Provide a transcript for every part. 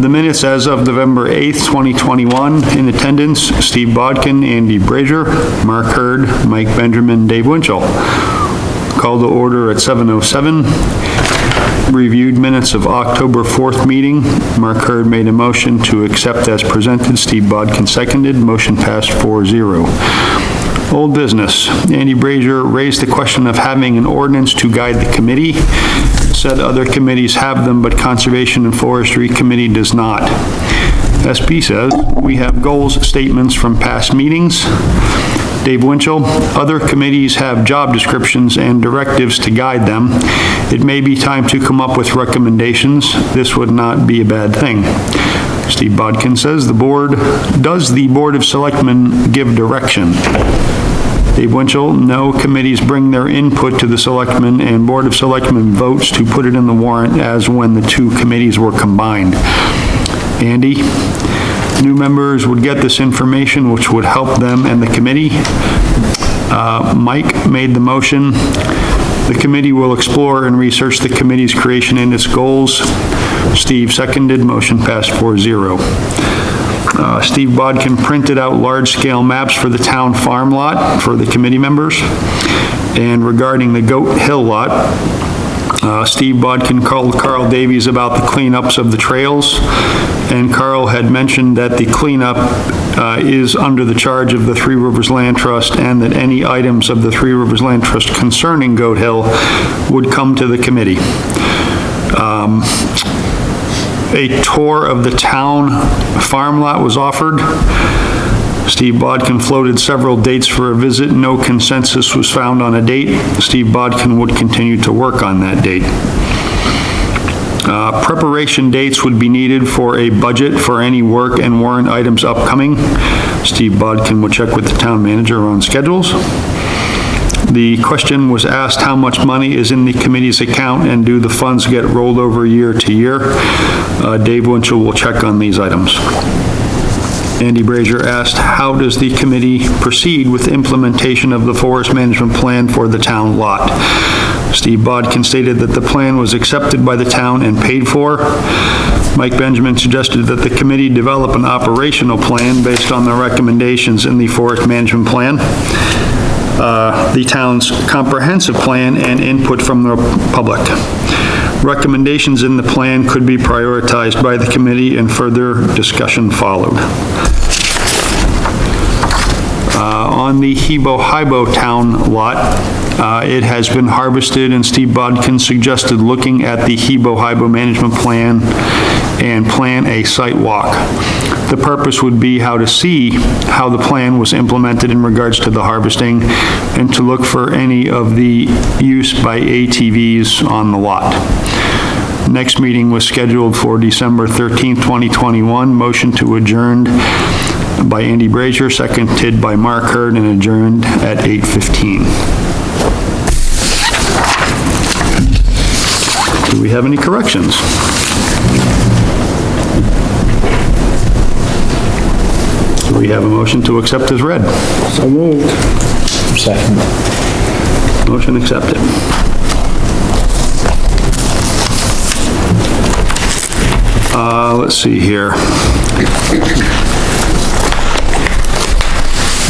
The minutes as of November 8th, 2021. In attendance, Steve Bodkin, Andy Brazier, Mark Hurd, Mike Benjamin, Dave Winchell. Call to order at 7:07. Reviewed minutes of October 4th meeting. Mark Hurd made a motion to accept as presented. Steve Bodkin seconded. Motion passed 4-0. Old business. Andy Brazier raised the question of having an ordinance to guide the committee. Said other committees have them, but Conservation and Forestry Committee does not. SB says, we have goals statements from past meetings. Dave Winchell, other committees have job descriptions and directives to guide them. It may be time to come up with recommendations. This would not be a bad thing. Steve Bodkin says, does the Board of Selectmen give direction? Dave Winchell, no, committees bring their input to the Selectmen and Board of Selectmen votes to put it in the warrant as when the two committees were combined. Andy, new members would get this information which would help them and the committee. Mike made the motion. The committee will explore and research the committee's creation and its goals. Steve seconded. Motion passed 4-0. Steve Bodkin printed out large-scale maps for the town farm lot for the committee members. And regarding the Goat Hill lot, Steve Bodkin called Carl Davies about the cleanups of the trails, and Carl had mentioned that the cleanup is under the charge of the Three Rivers Land Trust, and that any items of the Three Rivers Land Trust concerning Goat Hill would come to the committee. A tour of the town farm lot was offered. Steve Bodkin floated several dates for a visit. No consensus was found on a date. Steve Bodkin would continue to work on that date. Preparation dates would be needed for a budget for any work and warrant items upcoming. Steve Bodkin would check with the town manager on schedules. The question was asked how much money is in the committee's account and do the funds get rolled over year to year? Dave Winchell will check on these items. Andy Brazier asked, how does the committee proceed with implementation of the forest management plan for the town lot? Steve Bodkin stated that the plan was accepted by the town and paid for. Mike Benjamin suggested that the committee develop an operational plan based on the recommendations in the forest management plan, the town's comprehensive plan, and input from the public. Recommendations in the plan could be prioritized by the committee and further discussion followed. On the Hebo-Hibo town lot, it has been harvested, and Steve Bodkin suggested looking at the Hebo-Hibo management plan and plan a site walk. The purpose would be how to see how the plan was implemented in regards to the harvesting and to look for any of the use by ATVs on the lot. Next meeting was scheduled for December 13th, 2021. Motion to adjourn by Andy Brazier, seconded by Mark Hurd, and adjourned at 8:15. Do we have any corrections? Do we have a motion to accept as read? So moved. Second. Motion accepted. Let's see here.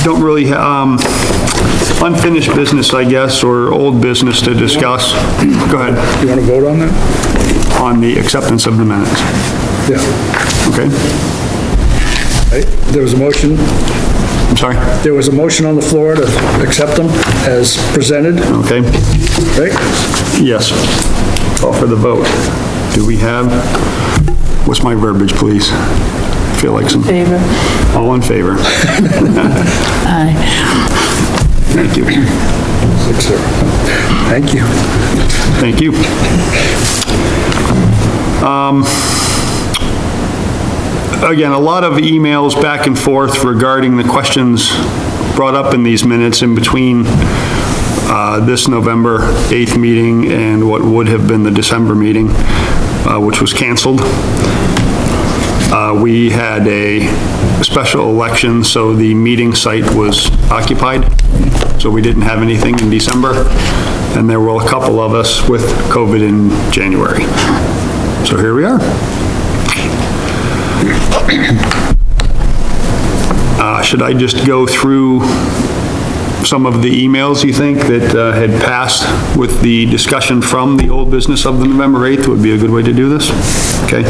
Don't really have unfinished business, I guess, or old business to discuss. Go ahead. You want to vote on that? On the acceptance of the minutes. Yeah. Okay. Right. There was a motion. I'm sorry? There was a motion on the floor to accept them as presented. Okay. Right? Yes. Call for the vote. Do we have, what's my verbiage, please? I feel like some. Favor. All in favor? Aye. Thank you. 6-0. Thank you. Thank you. Again, a lot of emails back and forth regarding the questions brought up in these minutes in between this November 8th meeting and what would have been the December meeting, which was canceled. We had a special election, so the meeting site was occupied, so we didn't have anything in December, and there were a couple of us with COVID in January. So here we are. Should I just go through some of the emails you think that had passed with the discussion from the old business of the November 8th would be a good way to do this? Okay.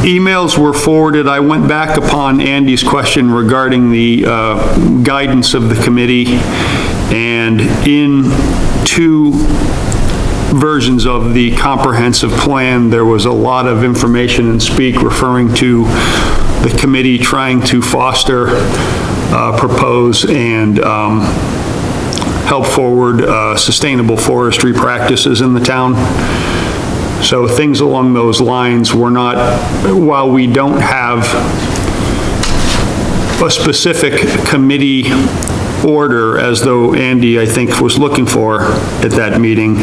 Emails were forwarded. I went back upon Andy's question regarding the guidance of the committee, and in two versions of the comprehensive plan, there was a lot of information and speak referring to the committee trying to foster, propose, and help forward sustainable forestry practices in the town. So things along those lines were not, while we don't have a specific committee order, as though Andy, I think, was looking for at that meeting,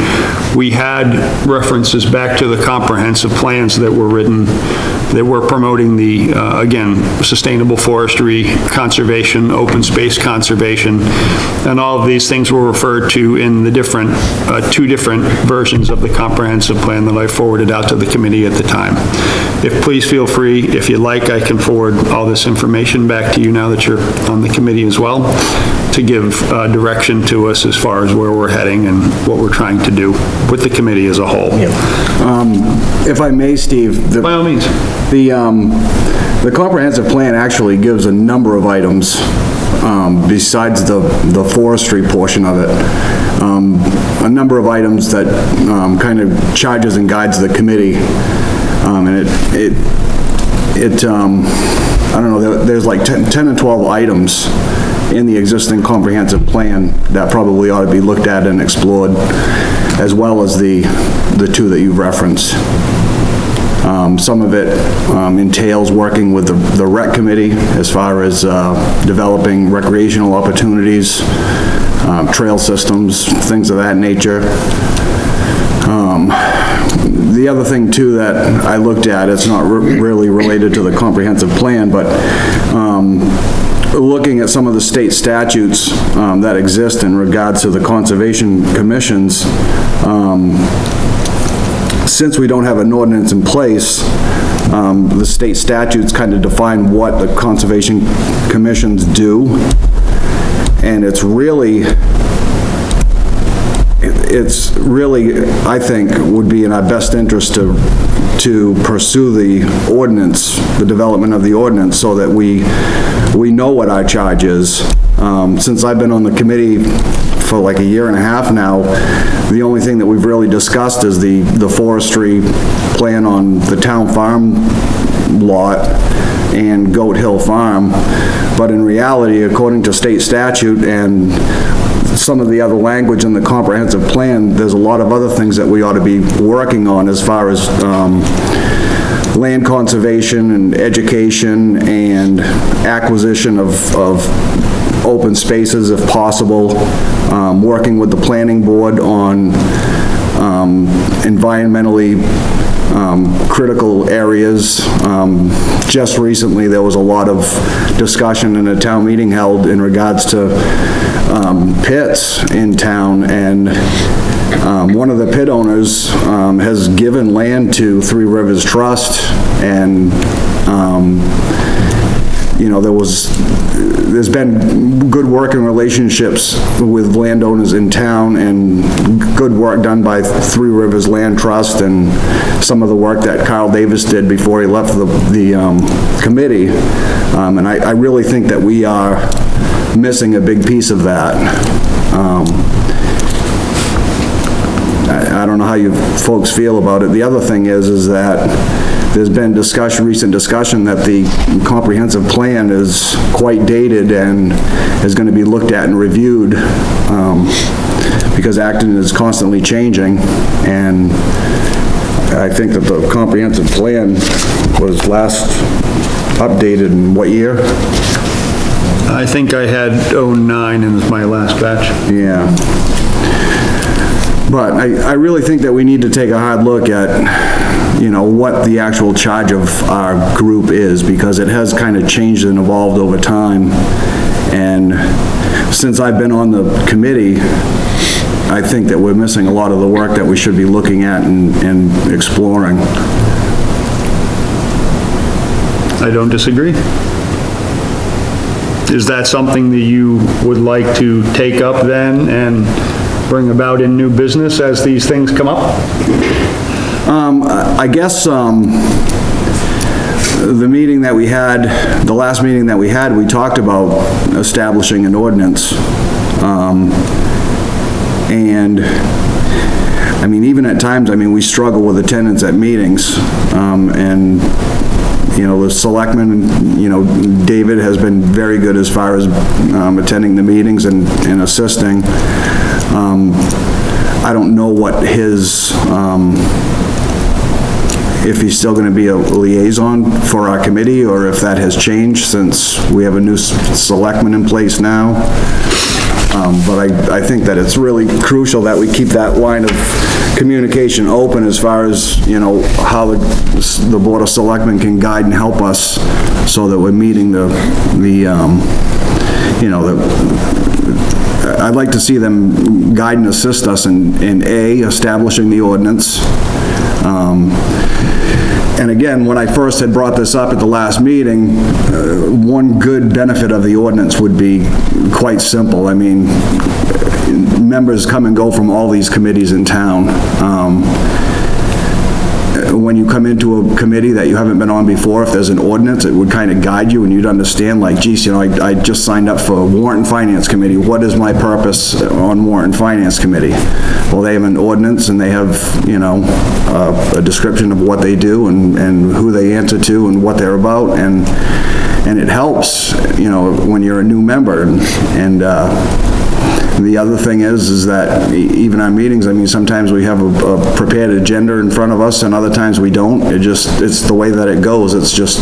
we had references back to the comprehensive plans that were written, that were promoting the, again, sustainable forestry, conservation, open space conservation, and all of these things were referred to in the different, two different versions of the comprehensive plan that I forwarded out to the committee at the time. Please feel free, if you'd like, I can forward all this information back to you now that you're on the committee as well, to give direction to us as far as where we're heading and what we're trying to do with the committee as a whole. If I may, Steve. By all means. The comprehensive plan actually gives a number of items besides the forestry portion of it. A number of items that kind of charges and guides the committee. And I don't know, there's like 10 and 12 items in the existing comprehensive plan that probably ought to be looked at and explored, as well as the two that you've referenced. Some of it entails working with the rec committee as far as developing recreational opportunities, trail systems, things of that nature. The other thing too that I looked at, it's not really related to the comprehensive plan, but looking at some of the state statutes that exist in regards to the conservation commissions, since we don't have an ordinance in place, the state statutes kind of define what the conservation commissions do, and it's really, I think, would be in our best interest to pursue the ordinance, the development of the ordinance, so that we know what our charge is. Since I've been on the committee for like a year and a half now, the only thing that we've really discussed is the forestry plan on the town farm lot and Goat Hill Farm. But in reality, according to state statute and some of the other language in the comprehensive plan, there's a lot of other things that we ought to be working on as far as land conservation and education and acquisition of open spaces if possible, working with the planning board on environmentally critical areas. Just recently, there was a lot of discussion in a town meeting held in regards to pits in town, and one of the pit owners has given land to Three Rivers Trust, and you know, there's been good working relationships with landowners in town and good work done by Three Rivers Land Trust and some of the work that Carl Davis did before he left the committee. And I really think that we are missing a big piece of that. I don't know how you folks feel about it. The other thing is that there's been recent discussion that the comprehensive plan is quite dated and is going to be looked at and reviewed because Acton is constantly changing, and I think that the comprehensive plan was last updated in what year? I think I had 09 in my last batch. Yeah. But I really think that we need to take a hard look at, you know, what the actual charge of our group is, because it has kind of changed and evolved over time. And since I've been on the committee, I think that we're missing a lot of the work that we should be looking at and exploring. I don't disagree. Is that something that you would like to take up then and bring about in new business as these things come up? I guess, the meeting that we had, the last meeting that we had, we talked about establishing an ordinance. And, I mean, even at times, I mean, we struggle with attendance at meetings. And, you know, the selectmen, you know, David has been very good as far as attending the meetings and assisting. I don't know what his, if he's still going to be a liaison for our committee, or if that has changed since we have a new selectman in place now. But I think that it's really crucial that we keep that line of communication open as far as, you know, how the Board of Selectmen can guide and help us so that we're meeting I'd like to see them guide and assist us in establishing the ordinance. And again, when I first had brought this up at the last meeting, one good benefit of the ordinance would be quite simple. I mean, members come and go from all these committees in town. When you come into a committee that you haven't been on before, if there's an ordinance, it would kind of guide you and you'd understand, like, geez, you know, I just signed up for Warrant and Finance Committee. What is my purpose on Warrant and Finance Committee? Well, they have an ordinance and they have, you know, a description of what they do and who they answer to and what they're about, and it helps, you know, when you're a new member. And the other thing is that even our meetings, I mean, sometimes we have a prepared agenda in front of us and other times we don't. It's the way that it goes. It's just,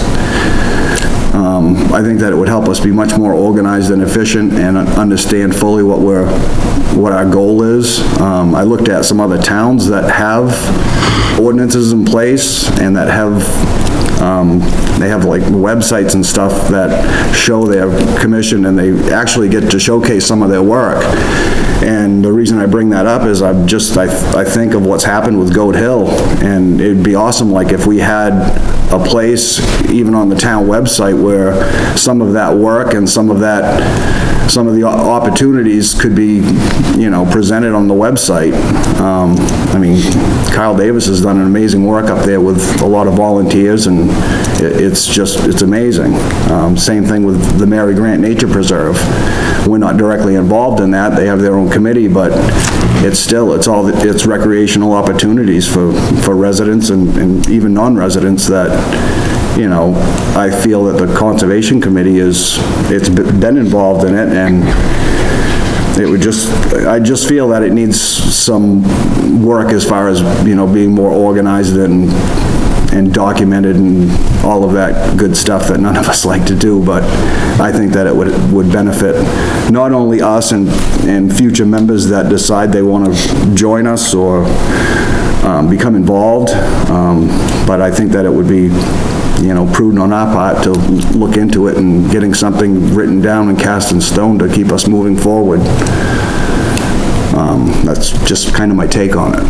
I think that it would help us be much more organized and efficient and understand fully what our goal is. I looked at some other towns that have ordinances in place and that have, they have like websites and stuff that show their commission, and they actually get to showcase some of their work. And the reason I bring that up is I think of what's happened with Goat Hill, and it'd be awesome, like, if we had a place, even on the town website, where some of that work and some of the opportunities could be, you know, presented on the website. I mean, Kyle Davis has done an amazing work up there with a lot of volunteers, and it's amazing. Same thing with the Mary Grant Nature Preserve. We're not directly involved in that. They have their own committee, but it's recreational opportunities for residents and even non-residents that, you know, I feel that the Conservation Committee it's been involved in it, and I just feel that it needs some work as far as, you know, being more organized and documented and all of that good stuff that none of us like to do. But I think that it would benefit not only us and future members that decide they want to join us or become involved, but I think that it would be, you know, prudent on our part to look into it and getting something written down and cast in stone to keep us moving forward. That's just kind of my take on it.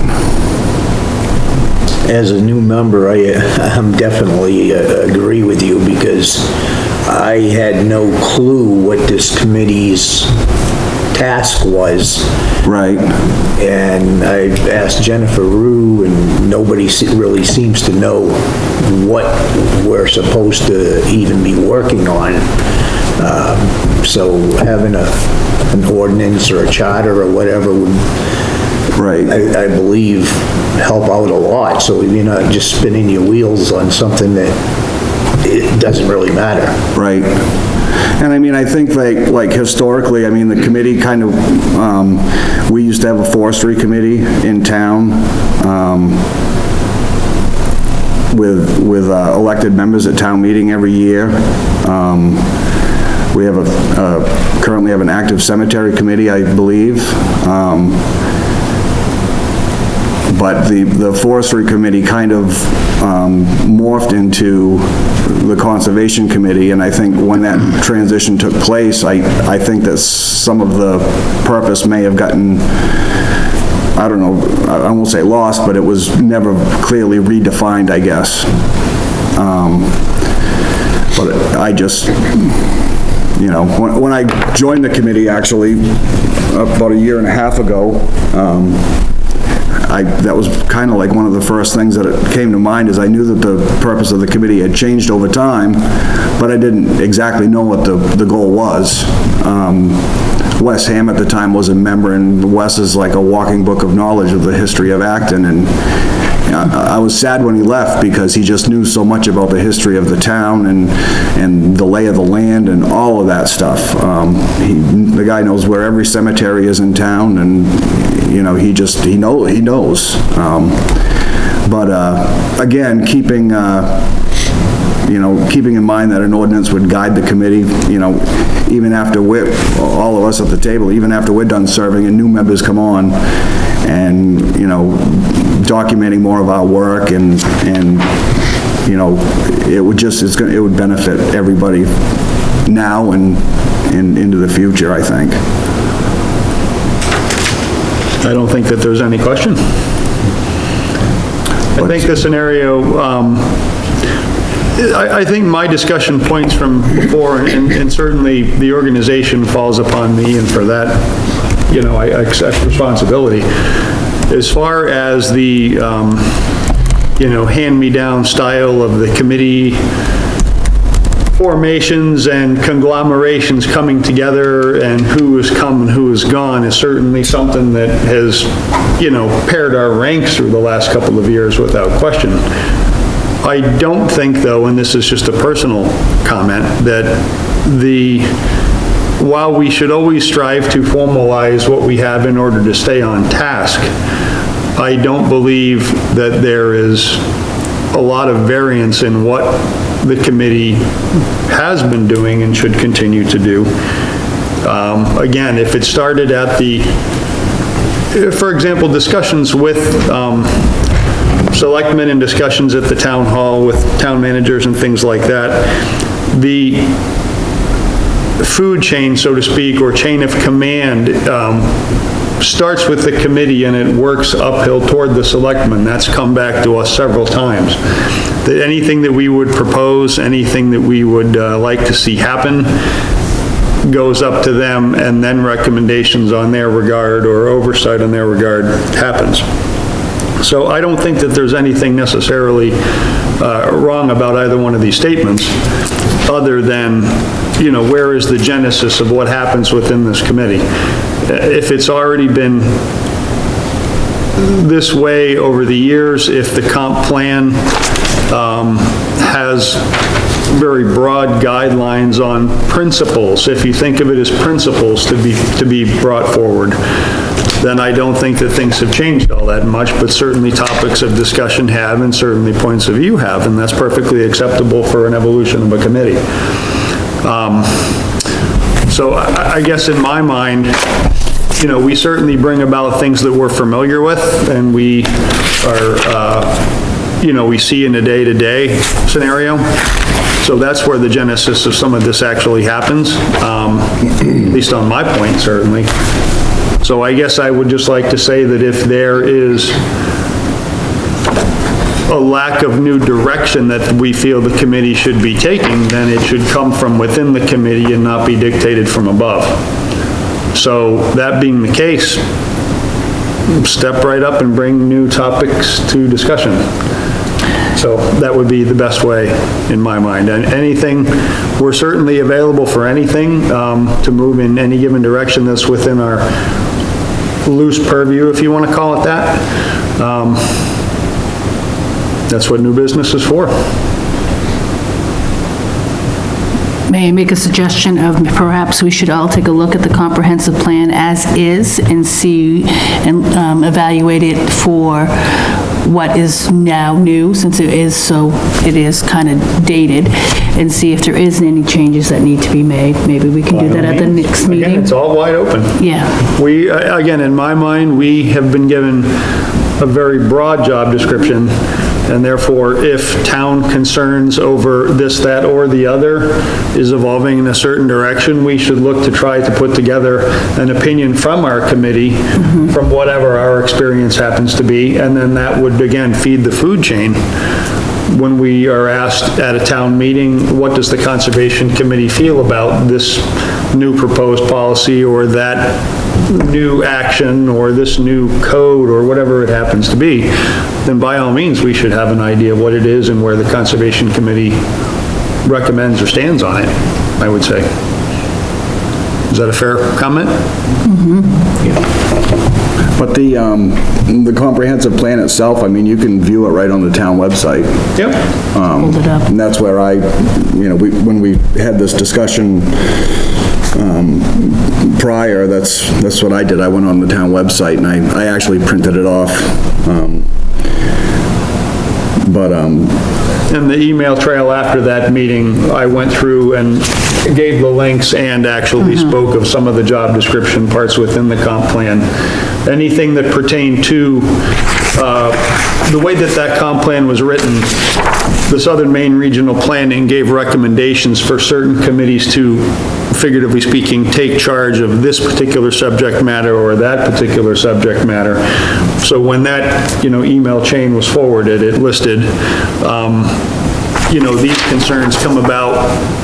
As a new member, I'm definitely agree with you, because I had no clue what this committee's task was. Right. And I asked Jennifer Rue, and nobody really seems to know what we're supposed to even be working on. So having an ordinance or a charter or whatever would, right, I believe, help out a lot, so you're not just spinning your wheels on something that it doesn't really matter. Right. And I mean, I think like historically, I mean, the committee kind of, we used to have a forestry committee in town, with elected members at town meeting every year. We have currently have an active cemetery committee, I believe. but the forestry committee kind of morphed into the conservation committee, and I think when that transition took place, I think that some of the purpose may have gotten, I don't know, I won't say lost, but it was never clearly redefined, I guess. But I just, you know, when I joined the committee, actually, about a year and a half ago, that was kind of like one of the first things that it came to mind, is I knew that the purpose of the committee had changed over time, but I didn't exactly know what the goal was. Wes Ham at the time was a member, and Wes is like a walking book of knowledge of the history of Acton, and I was sad when he left because he just knew so much about the history of the town and the lay of the land and all of that stuff. The guy knows where every cemetery is in town, and, you know, he knows. But again, keeping in mind that an ordinance would guide the committee, you know, even after all of us at the table, even after we're done serving and new members come on, and, you know, documenting more of our work, and you know, it would benefit everybody now and into the future, I think. I don't think that there's any question. I think the scenario, I think my discussion points from before, and certainly the organization falls upon me, and for that, you know, I accept responsibility. As far as the, you know, hand-me-down style of the committee formations and conglomerations coming together, and who has come and who has gone, is certainly something that has, you know, paired our ranks through the last couple of years without question. I don't think, though, and this is just a personal comment, that while we should always strive to formalize what we have in order to stay on task, I don't believe that there is a lot of variance in what the committee has been doing and should continue to do. Again, if it started at for example, discussions with selectmen and discussions at the town hall with town managers and things like that, the food chain, so to speak, or chain of command, starts with the committee and it works uphill toward the selectmen. That's come back to us several times. That anything that we would propose, anything that we would like to see happen, goes up to them, and then recommendations on their regard or oversight on their regard happens. So I don't think that there's anything necessarily wrong about either one of these statements, other than, you know, where is the genesis of what happens within this committee? If it's already been this way over the years, if the comp plan has very broad guidelines on principles, if you think of it as principles to be brought forward, then I don't think that things have changed all that much, but certainly topics of discussion have, and certainly points of view have, and that's perfectly acceptable for an evolution of a committee. So I guess in my mind, you know, we certainly bring about things that we're familiar with, and we are, you know, we see in a day-to-day scenario. So that's where the genesis of some of this actually happens, at least on my point, certainly. So I guess I would just like to say that if there is a lack of new direction that we feel the committee should be taking, then it should come from within the committee and not be dictated from above. So that being the case, step right up and bring new topics to discussion. So that would be the best way in my mind. And anything, we're certainly available for anything to move in any given direction that's within our loose purview, if you want to call it that. That's what new business is for. May I make a suggestion of perhaps we should all take a look at the comprehensive plan as is and see and evaluate it for what is now new, since it is kind of dated, and see if there isn't any changes that need to be made. Maybe we can do that at the next meeting. Again, it's all wide open. Yeah. We, again, in my mind, we have been given a very broad job description, and therefore, if town concerns over this, that, or the other is evolving in a certain direction, we should look to try to put together an opinion from our committee, from whatever our experience happens to be, and then that would, again, feed the food chain. When we are asked at a town meeting, what does the Conservation Committee feel about this new proposed policy, or that new action, or this new code, or whatever it happens to be, then by all means, we should have an idea of what it is and where the Conservation Committee recommends or stands on it, I would say. Is that a fair comment? But the comprehensive plan itself, I mean, you can view it right on the town website. Yep. Hold it up. And that's where when we had this discussion prior, that's what I did. I went on the town website and I actually printed it off. And the email trail after that meeting, I went through and gave the links and actually spoke of some of the job description parts within the comp plan. Anything that pertained to the way that comp plan was written, the Southern Maine Regional Planning gave recommendations for certain committees to, figuratively speaking, take charge of this particular subject matter or that particular subject matter. So when that, email chain was forwarded, it listed, these concerns come about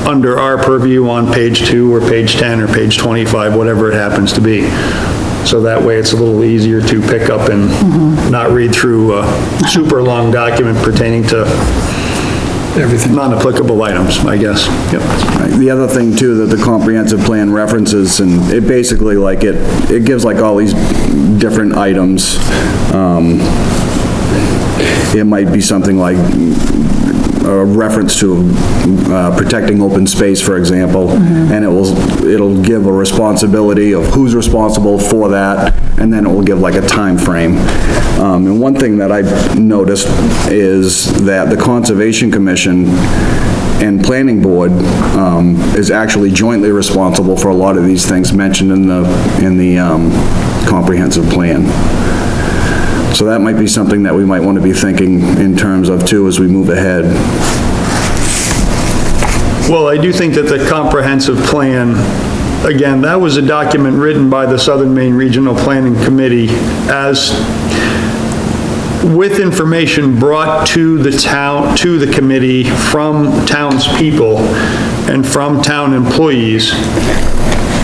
under our purview on page 2 or page 10 or page 25, whatever it happens to be. So that way it's a little easier to pick up and not read through a super long document pertaining to Everything. non-applicable items, I guess. Yep. Right. The other thing too, that the comprehensive plan references, and it basically it gives like all these different items. It might be something like a reference to protecting open space, for example, and it'll give a responsibility of who's responsible for that, and then it will give like a time frame. And one thing that I've noticed is that the Conservation Commission and Planning Board is actually jointly responsible for a lot of these things mentioned in the comprehensive plan. So that might be something that we might want to be thinking in terms of too as we move ahead. Well, I do think that the comprehensive plan, again, that was a document written by the Southern Maine Regional Planning Committee as with information brought to the town, to the committee from townspeople and from town employees.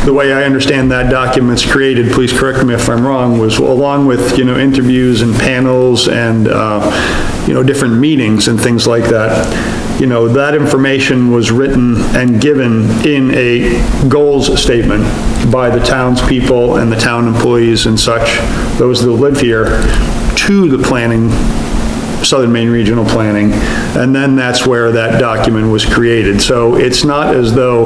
The way I understand that document's created, please correct me if I'm wrong, was along with, interviews and panels and, different meetings and things like that. That information was written and given in a goals statement by the townspeople and the town employees and such, those that live here, to the Southern Maine Regional Planning, and then that's where that document was created. So it's not as though,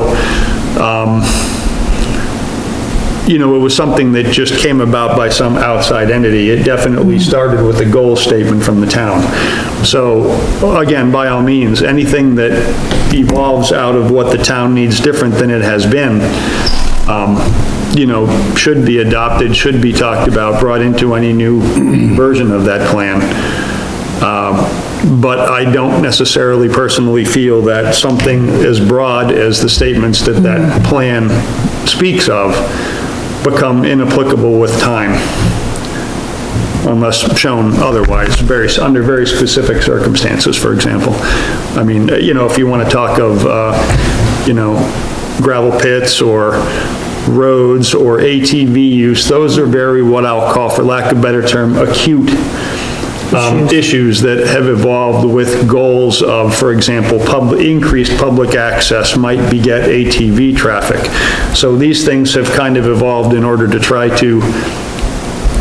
it was something that just came about by some outside entity. It definitely started with a goal statement from the town. So, again, by all means, anything that evolves out of what the town needs different than it has been, should be adopted, should be talked about, brought into any new version of that plan. But I don't necessarily personally feel that something as broad as the statements that plan speaks of become inapplicable with time, unless shown otherwise, under very specific circumstances, for example. I mean, if you want to talk of, gravel pits or roads or ATV use, those are very, what I'll call, for lack of a better term, acute issues that have evolved with goals of, for example, increased public access might beget ATV traffic. So these things have kind of evolved in order to try to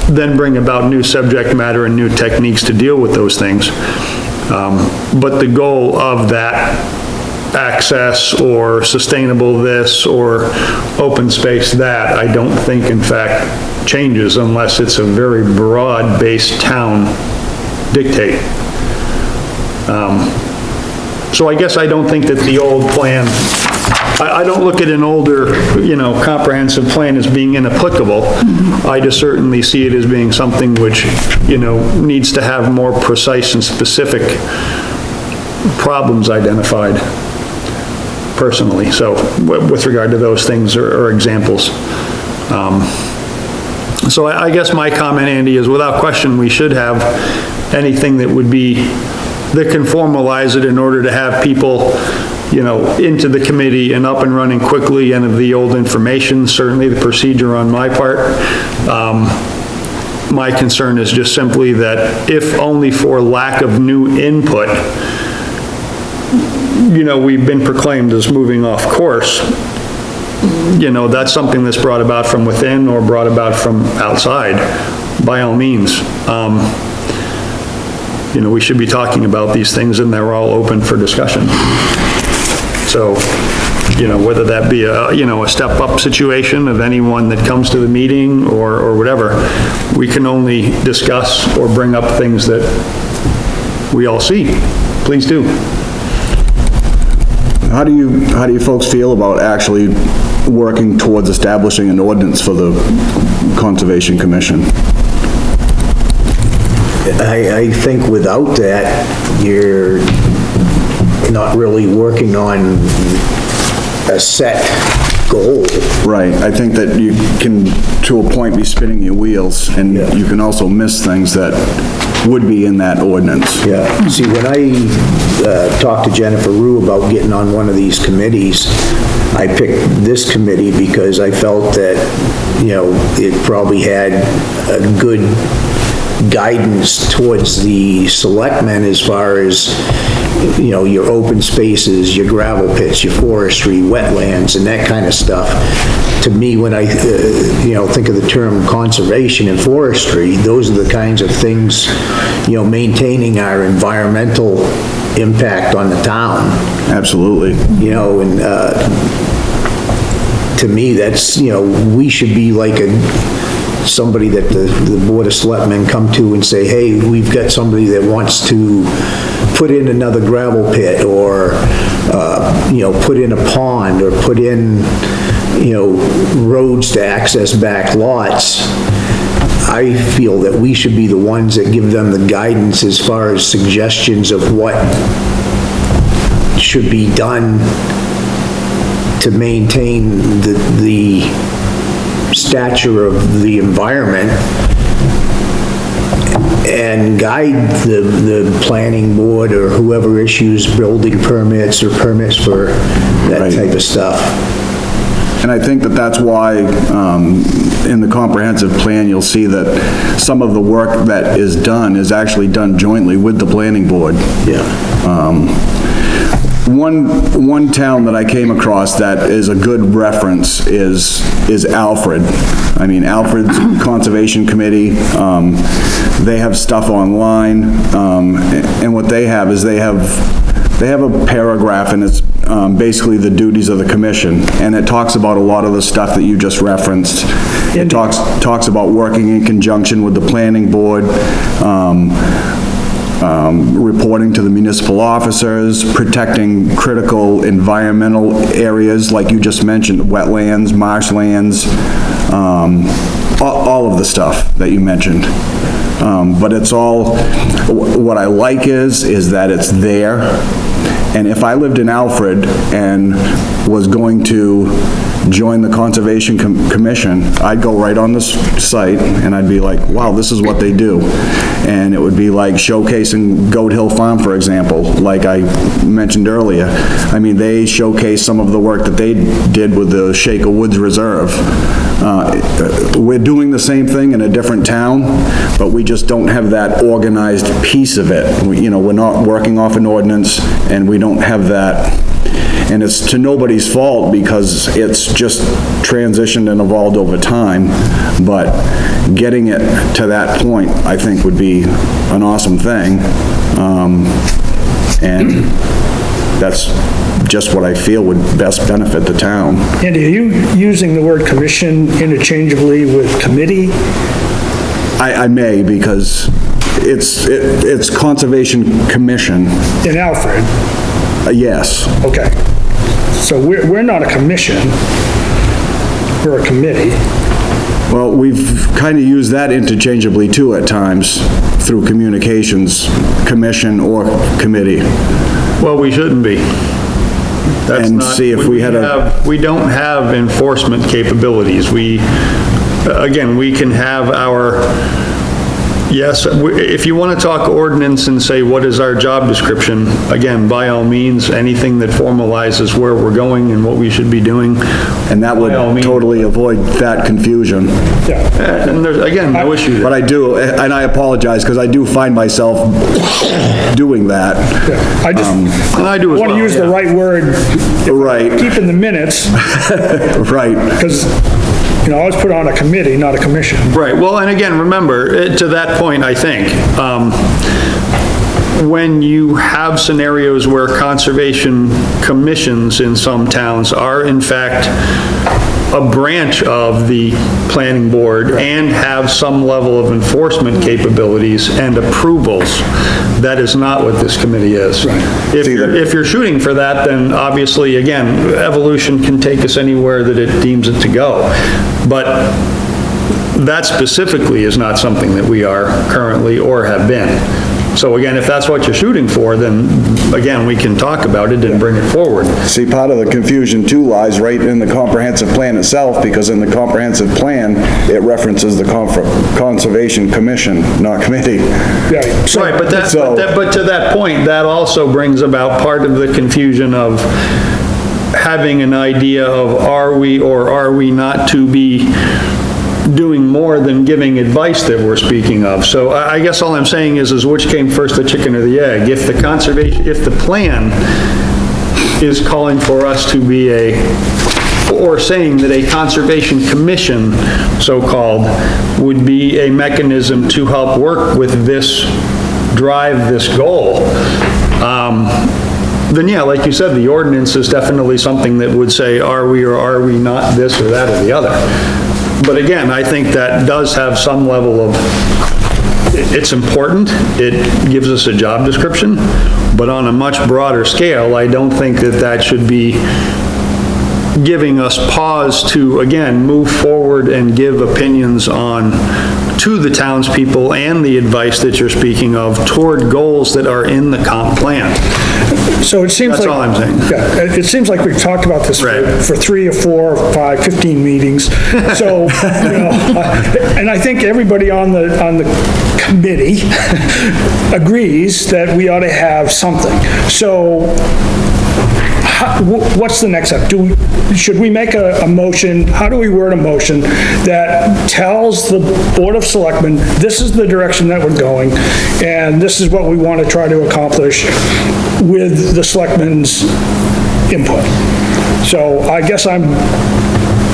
then bring about new subject matter and new techniques to deal with those things. But the goal of that access or sustainable this or open space that, I don't think in fact changes unless it's a very broad-based town dictate. So I guess I don't think that the old plan I don't look at an older, comprehensive plan as being inapplicable. I just certainly see it as being something which, needs to have more precise and specific problems identified personally, so with regard to those things or examples. So I guess my comment, Andy, is without question, we should have anything that would be, that can formalize it in order to have people, into the committee and up and running quickly, and of the old information, certainly the procedure on my part. My concern is just simply that if only for lack of new input, we've been proclaimed as moving off course, that's something that's brought about from within or brought about from outside, by all means. We should be talking about these things, and they're all open for discussion. So, whether that be a step-up situation of anyone that comes to the meeting or whatever, we can only discuss or bring up things that we all see. Please do. How do you folks feel about actually working towards establishing an ordinance for the Conservation Commission? I think without that, you're not really working on a set goal. Right, I think that you can, to a point, be spinning your wheels, and you can also miss things that would be in that ordinance. Yeah, see, when I talked to Jennifer Rue about getting on one of these committees, I picked this committee because I felt that, it probably had a good guidance towards the selectmen as far as, your open spaces, your gravel pits, your forestry, wetlands, and that kind of stuff. To me, when I, think of the term conservation and forestry, those are the kinds of things, maintaining our environmental impact on the town. Absolutely. And to me, that's, we should be like somebody that the Board of Selectmen come to and say, hey, we've got somebody that wants to put in another gravel pit, or, put in a pond, or put in, roads to access back lots. I feel that we should be the ones that give them the guidance as far as suggestions of what should be done to maintain the stature of the environment, and guide the planning board or whoever issues building permits or permits for that type of stuff. And I think that that's why, in the comprehensive plan, you'll see that some of the work that is done is actually done jointly with the planning board. Yeah. One town that I came across that is a good reference is Alfred. I mean, Alfred's Conservation Committee, they have stuff online, and what they have is they have a paragraph, and it's basically the duties of the commission, and it talks about a lot of the stuff that you just referenced. It talks about working in conjunction with the planning board, reporting to the municipal officers, protecting critical environmental areas like you just mentioned, wetlands, marshlands, all of the stuff that you mentioned. But it's all, what I like is that it's there. And if I lived in Alfred and was going to join the Conservation Commission, I'd go right on this site and I'd be like, wow, this is what they do. And it would be like showcasing Goat Hill Farm, for example, like I mentioned earlier. I mean, they showcase some of the work that they did with the Shaker Woods Reserve. We're doing the same thing in a different town, but we just don't have that organized piece of it. We're not working off an ordinance, and we don't have that. And it's to nobody's fault, because it's just transitioned and evolved over time, but getting it to that point, I think, would be an awesome thing. And that's just what I feel would best benefit the town. Andy, are you using the word commission interchangeably with committee? I may, because it's Conservation Commission. In Alfred? Yes. Okay. So we're not a commission, we're a committee. Well, we've kind of used that interchangeably too at times, through communications, commission or committee. Well, we shouldn't be. That's And not- see if we had We don't have enforcement capabilities. Again, we can have our, yes, if you want to talk ordinance and say, what is our job description? Again, by all means, anything that formalizes where we're going and what we should be doing. And that would by all means. totally avoid that confusion. Yeah. And there's, again, no issue there. But I do, and I apologize, because I do find myself doing that. I just And I do as want to well, use the yeah. right word, Right, keep in the minutes, right. because, I always put on a committee, not a commission. Right, well, and again, remember, to that point, I think, when you have scenarios where conservation commissions in some towns are in fact a branch of the planning board and have some level of enforcement capabilities and approvals, that is not what this committee is. If you're shooting for that, then obviously, again, evolution can take us anywhere that it deems it to go. But that specifically is not something that we are currently or have been. So again, if that's what you're shooting for, then again, we can talk about it and bring it forward. See, part of the confusion too lies right in the comprehensive plan itself, because in the comprehensive plan, it references the Conservation Commission, not committee. Yeah, so- Right, but So- but to that point, that also brings about part of the confusion of having an idea of are we or are we not to be doing more than giving advice that we're speaking of. So I guess all I'm saying is which came first, the chicken or the egg? If the plan is calling for us to be or saying that a conservation commission, so-called, would be a mechanism to help work with this, drive this goal, then yeah, like you said, the ordinance is definitely something that would say, are we or are we not this or that or the other? But again, I think that does have some level of, it's important, it gives us a job description, but on a much broader scale, I don't think that that should be giving us pause to, again, move forward and give opinions on, to the townspeople and the advice that you're speaking of toward goals that are in the comp plan. So it seems like... That's all I'm saying. Yeah, it seems like we've talked about this Right. for 3 or 4 or 5, 15 meetings. So, and I think everybody on the committee agrees that we ought to have something. So what's the next step? Should we make a motion? How do we word a motion that tells the Board of Selectmen, this is the direction that we're going, and this is what we want to try to accomplish with the selectmen's input? So I guess I'm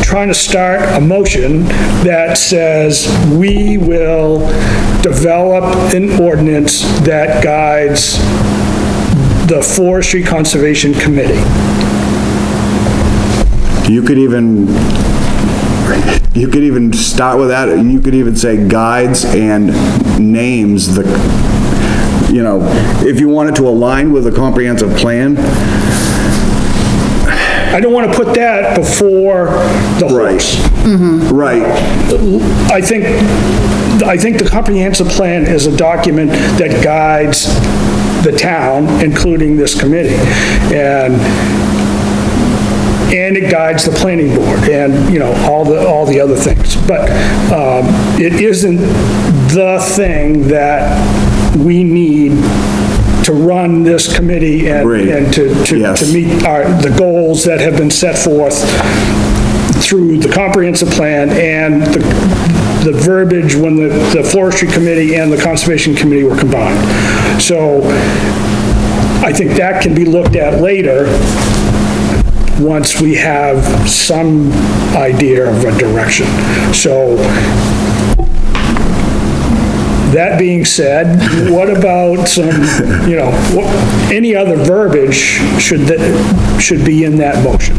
trying to start a motion that says we will develop an ordinance that guides the Forestry Conservation Committee. You could even start with that, you could even say guides and names the, if you wanted to align with a comprehensive plan. I don't want to put that before the horse. Right. I think the comprehensive plan is a document that guides the town, including this committee. And it guides the planning board and, all the other things. But it isn't the thing that we need to run this committee and to meet the goals that have been set forth through the comprehensive plan and the verbiage when the Forestry Committee and the Conservation Committee were combined. So I think that can be looked at later once we have some idea of a direction. So that being said, what about some, any other verbiage should be in that motion?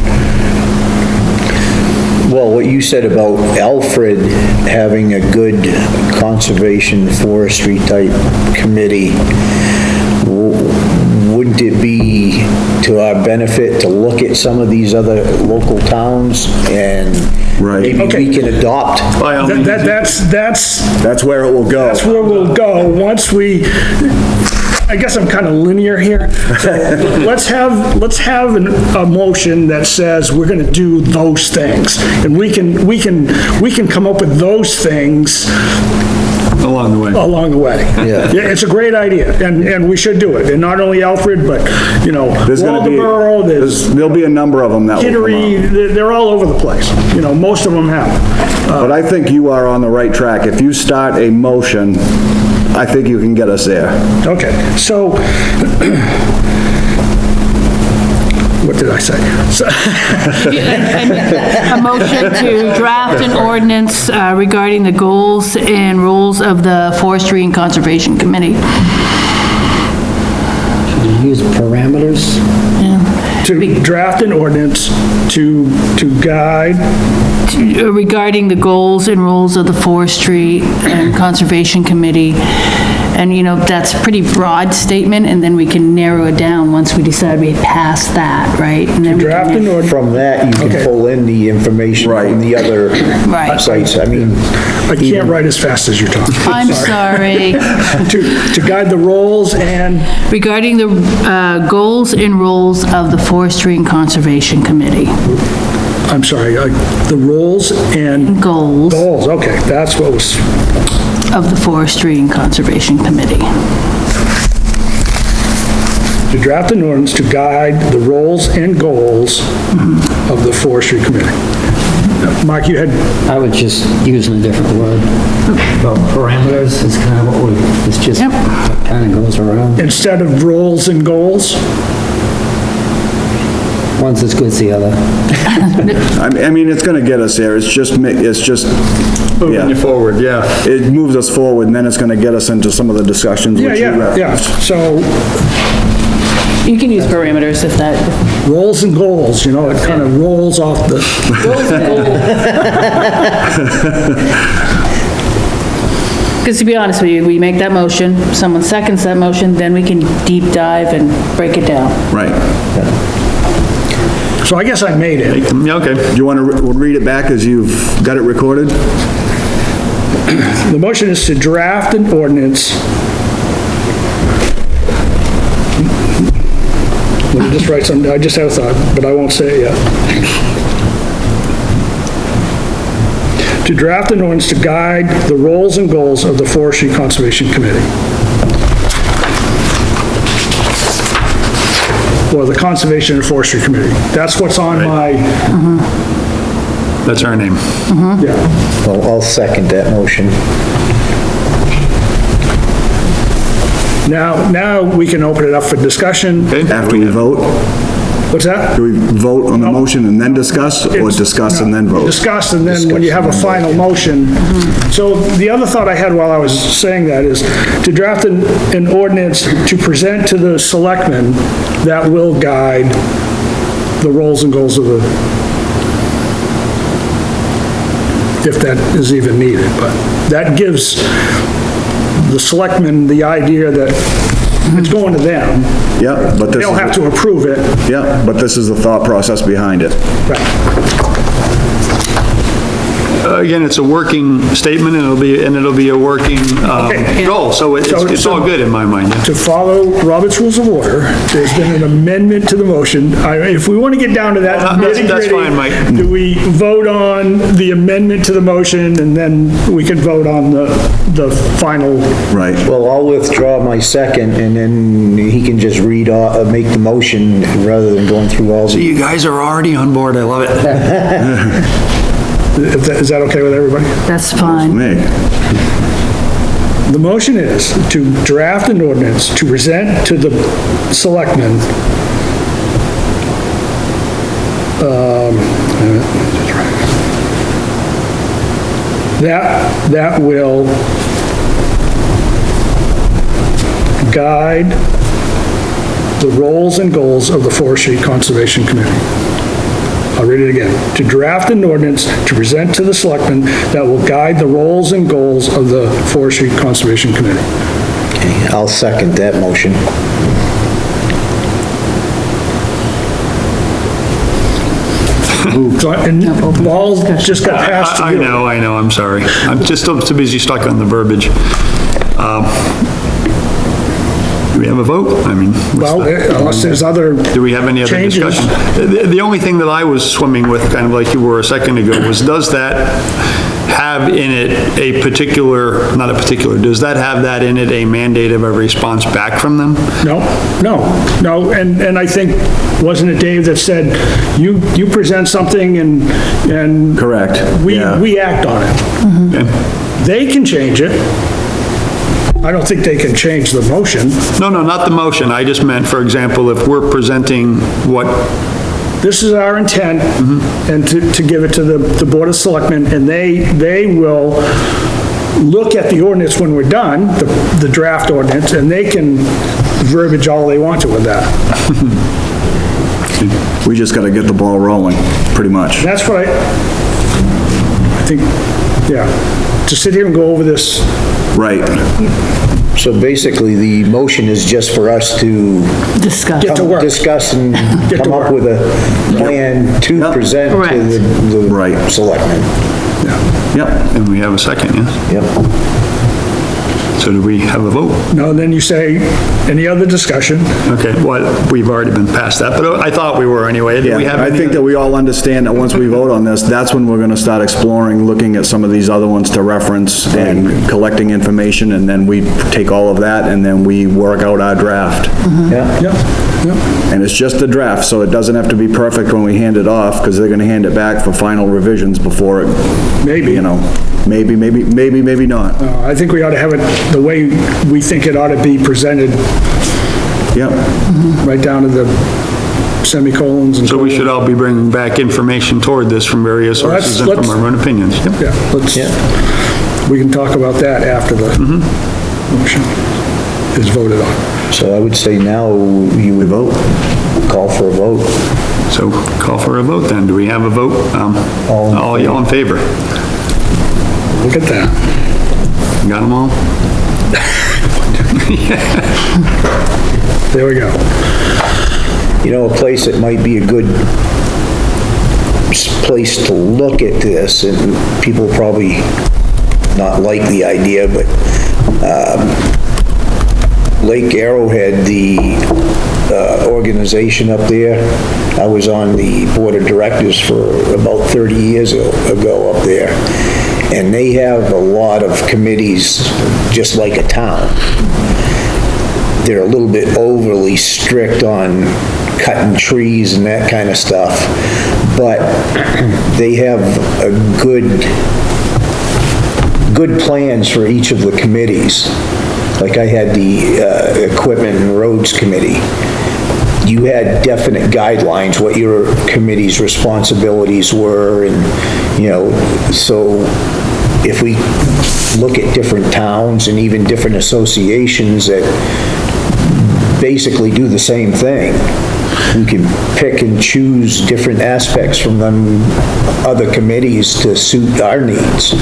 Well, what you said about Alfred having a good conservation forestry type committee, wouldn't it be to our benefit to look at some of these other local towns, and Right. maybe Okay. we can adopt. By all means. That's where it will go. That's where we'll go once we, I guess I'm kind of linear here. So let's have a motion that says we're going to do those things. And we can come up with those things Along the way. along the way. Yeah. It's a great idea, and we should do it. And not only Alfred, but, There's gonna be- Waldeboro, there'll be a number of them that will come Kittery, up. they're all over the place. Most of them have. But I think you are on the right track. If you start a motion, I think you can get us there. Okay, so, what did I say? So- A motion to draft an ordinance regarding the goals and rules of the Forestry and Conservation Committee. Use parameters. To draft an ordinance to guide, Regarding the goals and rules of the Forestry and Conservation Committee. And, that's a pretty broad statement, and then we can narrow it down once we decide we pass that, right? And then we draft an can, ordinance, From that, you Okay. can pull in the information Right. from the other Right. sites. I mean, I can't write as fast as you're talking. I'm sorry. To guide the roles and, Regarding the goals and rules of the Forestry and Conservation Committee. I'm sorry, the roles and Goals goals, okay, that's what was, of the Forestry and Conservation Committee. to draft an ordinance to guide the roles and goals of the forestry committee. Mark, you had, I would just use a different word. Well, parameters is kind of what it's just Yep. kind of goes around. instead of roles and goals, One's as good as the other. I mean, it's gonna get us there. It's just, Moving you forward, yeah. it moves us forward, and then it's gonna get us into some of the discussions which you yeah. referenced. So, You can use parameters if that, roles and goals, it kind of rolls off the, because to be honest with you, we make that motion, someone seconds that motion, then we can deep dive and break it down. Right. so I guess I made it. Yeah, okay. Do you wanna read it back as you've got it recorded? The motion is to draft an ordinance. Let me just write something, I just have a thought, but I won't say it yet. To draft an ordinance to guide the roles and goals of the Forestry Conservation Committee. Or the Conservation and Forestry Committee. That's what's on my, That's our name. yeah. well, I'll second that motion. Now we can open it up for discussion. Okay. After we vote? What's that? Do we vote on the motion and then discuss, or It's- discuss and no, then vote? Discuss, and then when you have a final motion. So the other thought I had while I was saying that is to draft an ordinance to present to the selectmen that will guide the roles and goals of the, if that is even needed, but that gives the selectmen the idea that it's going to them. Yeah, but this They'll have is, to approve it. yeah, but this is the thought process behind it. Right. Again, it's a working statement, and it'll be a working Okay. goal, so it's all good in my mind. Yeah. To follow Robert's Rules of Order, there's been an amendment to the motion. If we want to get down to that That's nitty-gritty, fine, Mike. do we vote on the amendment to the motion, and then we can vote on the final? Right. Well, I'll withdraw my second, and then he can just make the motion rather than going through all the... You guys are already on board, I love it. Is that okay with everybody? That's fine. Me. The motion is to draft an ordinance to present to the selectmen that will guide the roles and goals of the Forestry Conservation Committee. I'll read it again. To draft an ordinance to present to the selectmen that will guide the roles and goals of the Forestry Conservation Committee. Okay, I'll second that motion. And the ball just got passed to I you. know, I'm sorry. I'm just too busy stuck on the verbiage. Do we have a vote? I mean, Well, unless there's other do we have any other changes. discussion? The only thing that I was swimming with, kind of like you were a second ago, was does that have in it a particular, does that have that in it a mandate of a response back from them? No, and I think, wasn't it Dave that said, you present something and Correct, yeah. we act on it. Okay. They can change it. I don't think they can change the motion. No, not the motion. I just meant, for example, if we're presenting what, This is our intent, and to give it to the Board of Selectmen, and they will look at the ordinance when we're done, the draft ordinance, and they can verbiage all they want to with that. We just gotta get the ball rolling, pretty much. That's what I think, yeah, to sit here and go over this, Right. So basically, the motion is just for us to Discuss. Get to work. discuss and Get to come up work. with a plan to Yep. present to Correct. the Right. selectmen. Yep. and we have a second, yes? Yep. So do we have a vote? no, then you say, any other discussion? Okay, well, we've already been past that, but I thought we were anyway. Do we have Yeah, I any think that other- we all understand that once we vote on this, that's when we're gonna start exploring, looking at some of these other ones to reference and collecting information, and then we take all of that and then we work out our draft. Yeah. Yep, yep. And it's just a draft, so it doesn't have to be perfect when we hand it off, because they're gonna hand it back for final revisions before it, Maybe. you know, maybe not. I think we ought to have it the way we think it ought to be presented, Yep. right down to the semicolons and. So we should all be bringing back information toward this from various Well, sources and from let's- our own opinions. Yep. Yeah, let's, we can talk about that after the motion is voted on. So I would say now you would vote, call for a vote. So call for a vote then. Do we have a vote? All y'all in favor? Look at that. Got them all? There we go. You know, a place that might be a good place to look at this, and people probably not like the idea, but Lake Arrowhead, the organization up there, I was on the board of directors for about 30 years ago up there, and they have a lot of committees just like a town. They're a little bit overly strict on cutting trees and that kind of stuff, but they have a good plans for each of the committees. Like I had the Equipment and Roads Committee. You had definite guidelines, what your committee's responsibilities were, and, you know, so if we look at different towns and even different associations that basically do the same thing, we can pick and choose different aspects from them, other committees to suit our needs.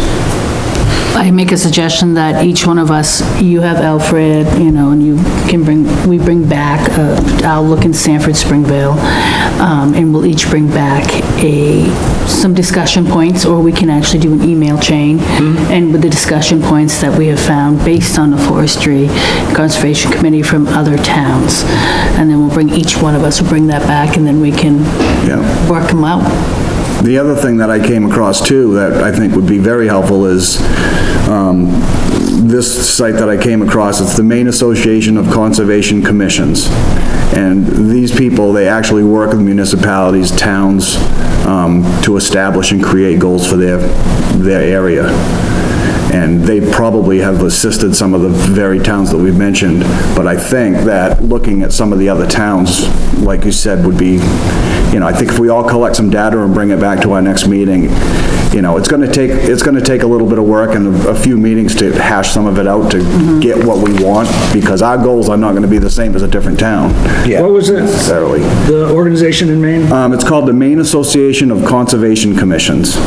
I make a suggestion that each one of us, you have Alfred, you know, and you can we bring back, I'll look in Sanford, Springville, and we'll each bring back some discussion points, or we can actually do an email chain, and with the discussion points that we have found based on the Forestry Conservation Committee from other towns. And then we'll bring, each one of us will bring that back, and then we can Yeah. work them out. The other thing that I came across too, that I think would be very helpful is, this site that I came across, it's the Maine Association of Conservation Commissions. And these people, they actually work with municipalities, towns, to establish and create goals for their area. And they probably have assisted some of the very towns that we've mentioned, but I think that looking at some of the other towns, like you said, would be, you know, I think if we all collect some data and bring it back to our next meeting, you know, it's gonna take a little bit of work and a few meetings to hash some of it out to get what we want, because our goals are not gonna be the same as a different town, What was it, necessarily. the organization in Maine? It's called the Maine Association of Conservation Commissions.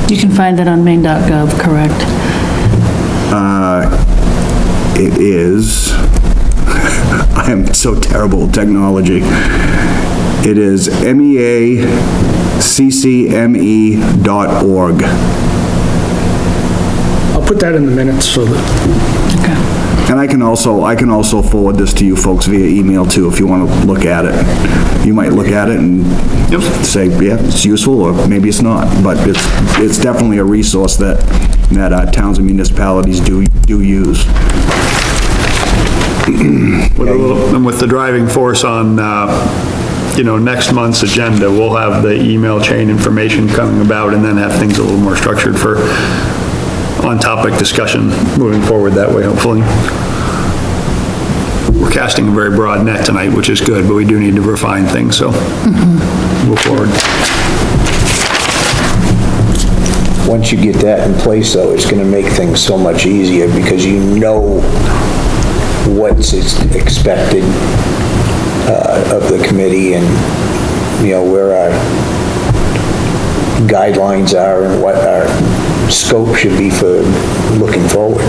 You can find that on maine.gov, correct? It is, I am so terrible at technology. It is MEACC.gov. ccme.org. I'll put that in the minutes so that, And I can also forward this to you folks via email too, if you want to look at it. You might look at it and say, yeah, it's useful, or maybe it's not, but it's definitely a resource that towns and municipalities do use. And with the driving force on, next month's agenda, we'll have the email chain information coming about and then have things a little more structured for on-topic discussion moving forward that way, hopefully. We're casting a very broad net tonight, which is good, but we do need to refine things, so move forward. Once you get that in place, though, it's gonna make things so much easier because you know what's expected of the committee and, where our guidelines are and what our scope should be for looking forward.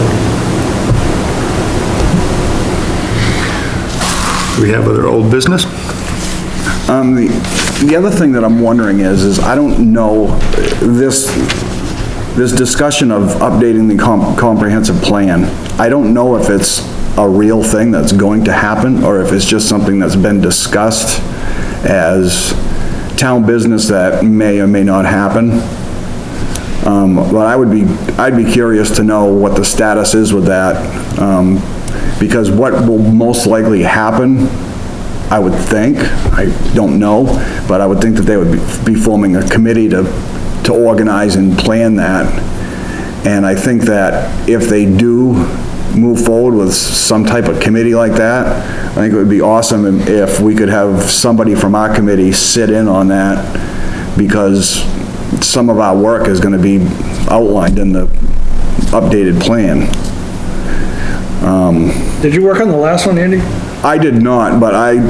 Do we have other old business? The other thing that I'm wondering is I don't know, this discussion of updating the comprehensive plan, I don't know if it's a real thing that's going to happen, or if it's just something that's been discussed as town business that may or may not happen. But I'd be curious to know what the status is with that, because what will most likely happen, I would think, I don't know, but I would think that they would be forming a committee to organize and plan that. And I think that if they do move forward with some type of committee like that, I think it would be awesome if we could have somebody from our committee sit in on that, because some of our work is going to be outlined in the updated plan. did you work on the last one, Andy? I did not, but I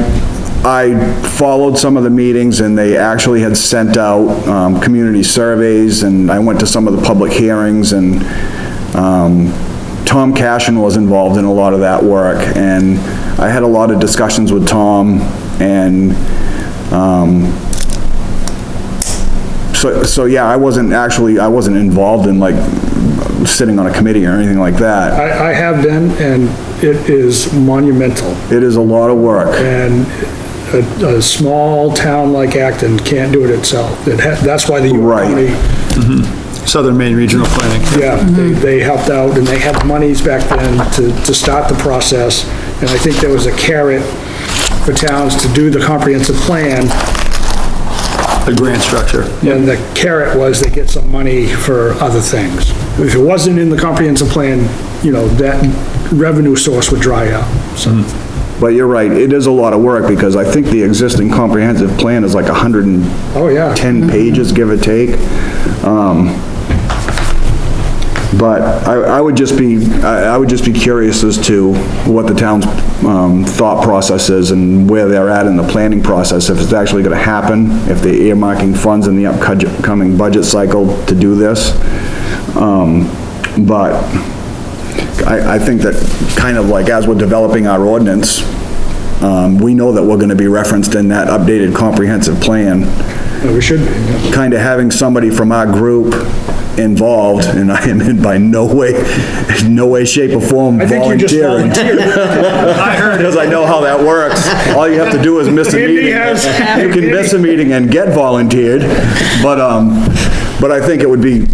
followed some of the meetings, and they actually had sent out community surveys, and I went to some of the public hearings, and Tom Cashin was involved in a lot of that work, and I had a lot of discussions with Tom, and so yeah, I wasn't involved in like sitting on a committee or anything like that. I have been, and it is monumental. It is a lot of work. And a small town like Acton can't do it itself. That's why the Right. county, Southern Maine Regional Planning. yeah, they helped out, and they had monies back then to start the process. And I think there was a carrot for towns to do the comprehensive plan, The grant structure. and the carrot was they get some money for other things. If it wasn't in the comprehensive plan, that revenue source would dry up, so. But you're right, it is a lot of work, because I think the existing comprehensive plan is like 110 Oh, yeah. pages, give or take. But I would just be curious as to what the town's thought process is and where they're at in the planning process, if it's actually gonna happen, if they're earmarking funds in the upcoming budget cycle to do this. But I think that kind of like as we're developing our ordinance, we know that we're gonna be referenced in that updated comprehensive plan. Yeah, we should be, yeah. Kind of having somebody from our group involved, and I am in by no way, shape, or form I think you just volunteering. volunteered. I heard, because I know how that works. All you have to do is miss a Andy meeting. has- You can miss a meeting and get volunteered, but I think it would be,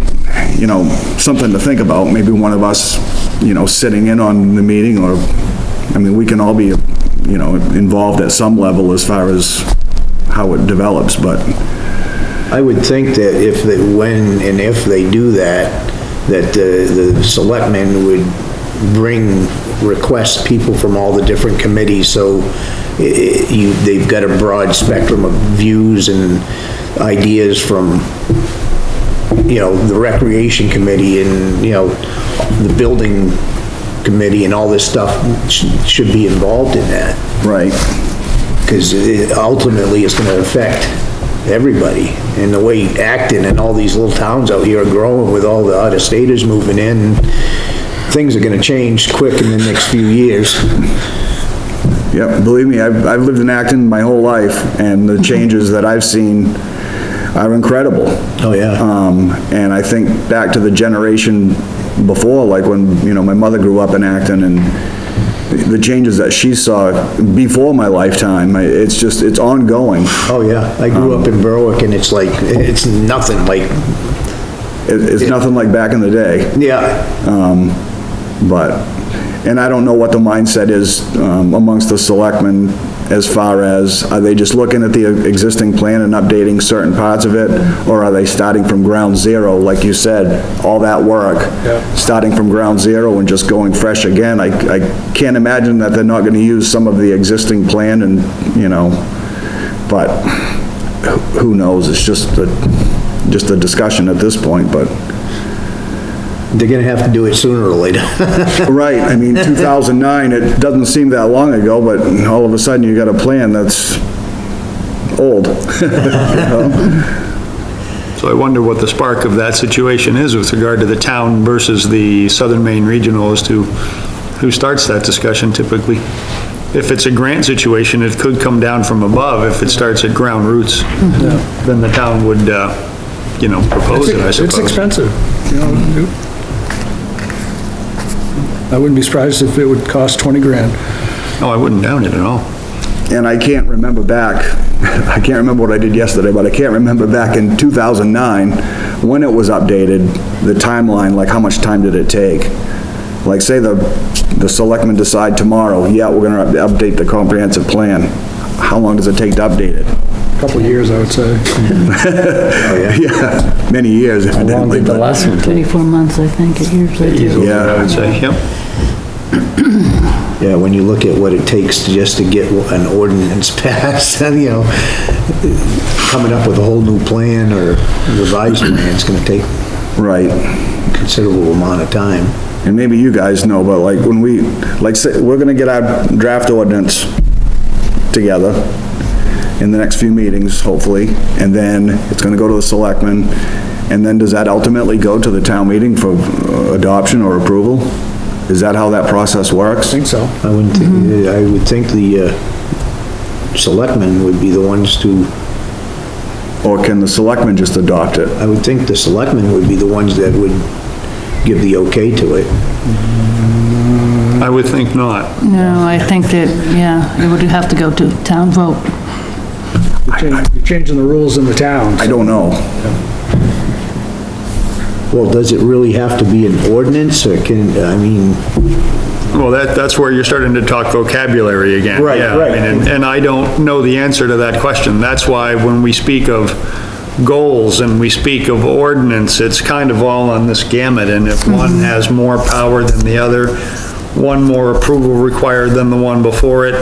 something to think about. Maybe one of us, sitting in on the meeting, or, we can all be, involved at some level as far as how it develops, but I would think that if they do that the selectmen would request people from all the different committees, so they've got a broad spectrum of views and ideas from, the recreation committee and, the building committee and all this stuff should be involved in that. right. Because ultimately it's gonna affect everybody. And the way Acton and all these little towns out here are growing with all the out-of-staters moving in, things are gonna change quick in the next few years. Yep, believe me, I've lived in Acton my whole life, and the changes that I've seen are incredible. Oh, yeah. And I think back to the generation before, like when, you know, my mother grew up in Acton, and the changes that she saw before my lifetime, it's just, it's ongoing. Oh, yeah. I grew up in Berwick, and it's like, it's nothing like, It's nothing like back in the day. yeah. But, and I don't know what the mindset is amongst the selectmen as far as, are they just looking at the existing plan and updating certain parts of it? Or are they starting from ground zero, like you said, all that work? Starting from ground zero and just going fresh again? I can't imagine that they're not gonna use some of the existing plan and, you know, but who knows? It's just a discussion at this point, but. They're gonna have to do it sooner or later. Right, I mean, 2009, it doesn't seem that long ago, but all of a sudden you got a plan that's old. You know? So I wonder what the spark of that situation is with regard to the town versus the Southern Maine Regional as to who starts that discussion typically. If it's a grant situation, it could come down from above. If it starts at ground roots, then the town would, you know, propose it, I suppose. It's expensive, you know. I wouldn't be surprised if it would cost 20 grand. No, I wouldn't doubt it at all. And I can't remember back, I can't remember what I did yesterday, but I can't remember back in 2009, when it was updated, the timeline, like how much time did it take? Like say the selectmen decide tomorrow, yeah, we're gonna update the comprehensive plan. How long does it take to update it? Couple of years, I would say. Yeah, many years. How long did the last one take? 24 months, I think, it usually takes. Yeah. I would say, yep. Yeah, when you look at what it takes just to get an ordinance passed, you know, coming up with a whole new plan or revised plan, it's gonna take Right. a considerable amount of time. And maybe you guys know, but like when we, like say, we're gonna get our draft ordinance together in the next few meetings, hopefully, and then it's gonna go to the selectmen, and then does that ultimately go to the town meeting for adoption or approval? Is that how that process works? I think so. I wouldn't think, I would think the selectmen would be the ones to, Or can the selectmen just adopt it? I would think the selectmen would be the ones that would give the okay to it. I would think not. No, I think that, yeah, it would have to go to town vote. You're changing the rules in the town. I don't know. Well, does it really have to be an ordinance, or can, I mean, Well, that's where you're starting to talk vocabulary again. Right, Yeah, right. I mean, and I don't know the answer to that question. That's why when we speak of goals and we speak of ordinance, it's kind of all on this gamut, and if one has more power than the other, one more approval required than the one before it,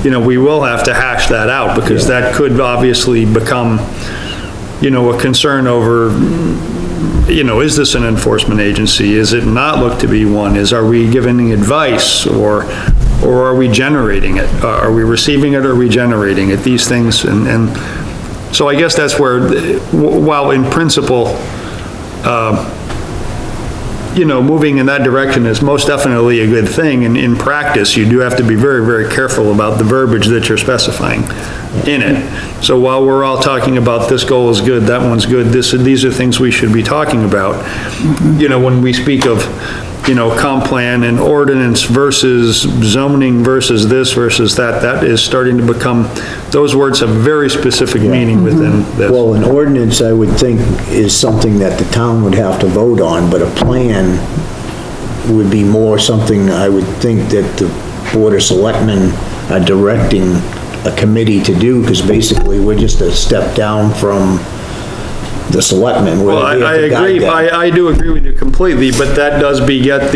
you know, we will have to hash that out, because that could obviously become, you know, a concern over, you know, is this an enforcement agency? Is it not look to be one? Are we giving advice, or are we generating it? Are we receiving it, or are we generating it? These things, and so I guess that's where, while in principle, you know, moving in that direction is most definitely a good thing, and in practice, you do have to be very, very careful about the verbiage that you're specifying in it. So while we're all talking about this goal is good, that one's good, these are things we should be talking about. You know, when we speak of, you know, comp plan and ordinance versus zoning versus this versus that, that is starting to become, those words have very specific meaning within this. well, an ordinance, I would think, is something that the town would have to vote on, but a plan would be more something, I would think, that the Board of Selectmen are directing a committee to do, because basically, we're just a step down from the selectmen. Well, I agree, I do agree with you completely, but that does beget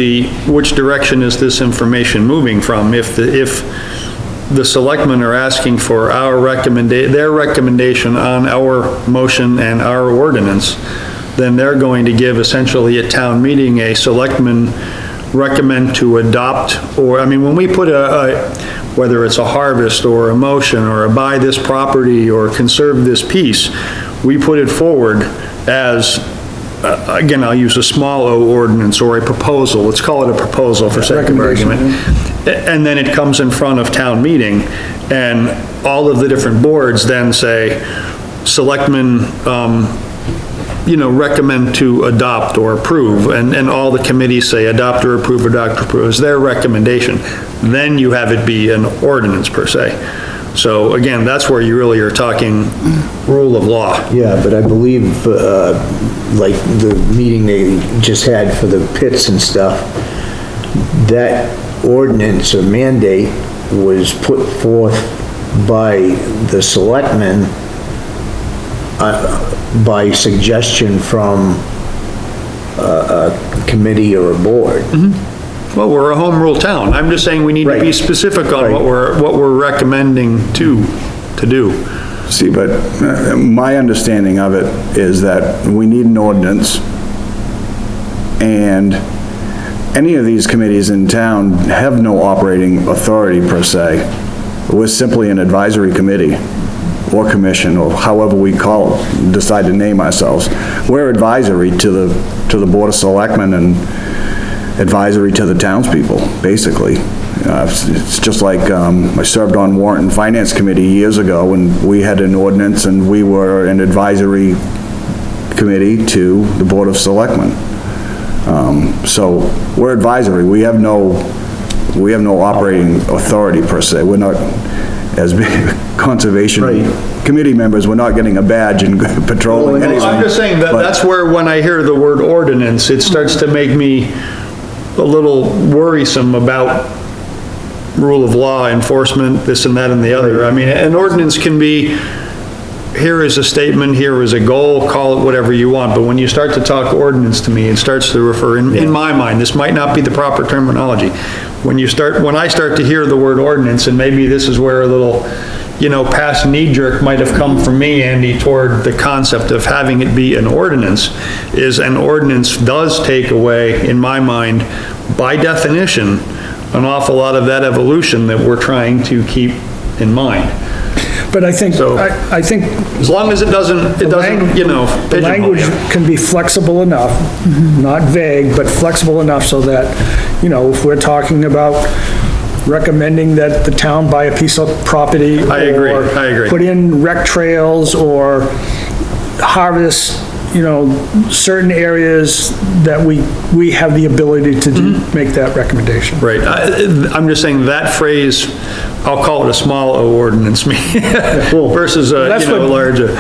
which direction is this information moving from? If the selectmen are asking for their recommendation on our motion and our ordinance, then they're going to give essentially at town meeting a selectman recommend to adopt, or, I mean, when we put whether it's a harvest or a motion or a buy this property or conserve this piece, we put it forward as, again, I'll use a small o ordinance or a proposal, let's call it a proposal for sake of argument. And then it comes in front of town meeting, and all of the different boards then say, selectmen, recommend to adopt or approve, and all the committees say adopt or approve, is their recommendation, then you have it be an ordinance per se. So again, that's where you really are talking rule of law. Yeah, but I believe, like the meeting they just had for the pits and stuff, that ordinance or mandate was put forth by the selectmen by suggestion from a committee or a board. Well, we're a home rule town. I'm just saying we need to be Right. specific on Right. what we're recommending to do. See, but my understanding of it is that we need an ordinance, and any of these committees in town have no operating authority per se. We're simply an advisory committee, or commission, or however we decide to name ourselves. We're advisory to the Board of Selectmen and advisory to the townspeople, basically. It's just like, I served on Warrant and Finance Committee years ago, and we had an ordinance, and we were an advisory committee to the Board of Selectmen. So, we're advisory, we have no operating authority per se. We're not, as conservation committee members, we're not getting a badge and patrolling anything. I'm just saying that that's where, when I hear the word ordinance, it starts to make me a little worrisome about rule of law, enforcement, this and that and the other. I mean, an ordinance can be, here is a statement, here is a goal, call it whatever you want, but when you start to talk ordinance to me, it starts to refer, in my mind, this might not be the proper terminology. When I start to hear the word ordinance, and maybe this is where a little, past knee jerk might have come from me, Andy, toward the concept of having it be an ordinance, is an ordinance does take away, in my mind, by definition, an awful lot of that evolution that we're trying to keep in mind. But I think, So- I think As long as it doesn't, the pigeonhole language you. can be flexible enough, not vague, but flexible enough so that, if we're talking about recommending that the town buy a piece of property. I agree. Or put in rec trails or harvest, certain areas that we have the ability to make that recommendation. Right, I'm just saying that phrase, I'll call it a small O ordinance, versus a, That's what- larger.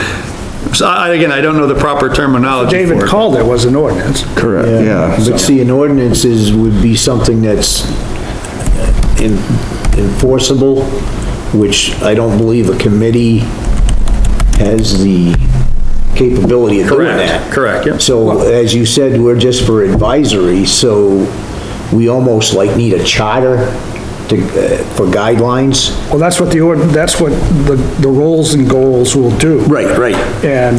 So again, I don't know the proper terminology for David it. called it was an ordinance. Correct, yeah. But see, an ordinance would be something that's enforceable, which I don't believe a committee has the capability of doing that. Correct, yep. So, as you said, we're just for advisory, so we almost like need a charter for guidelines. Well, that's what the roles and goals will do. Right. And,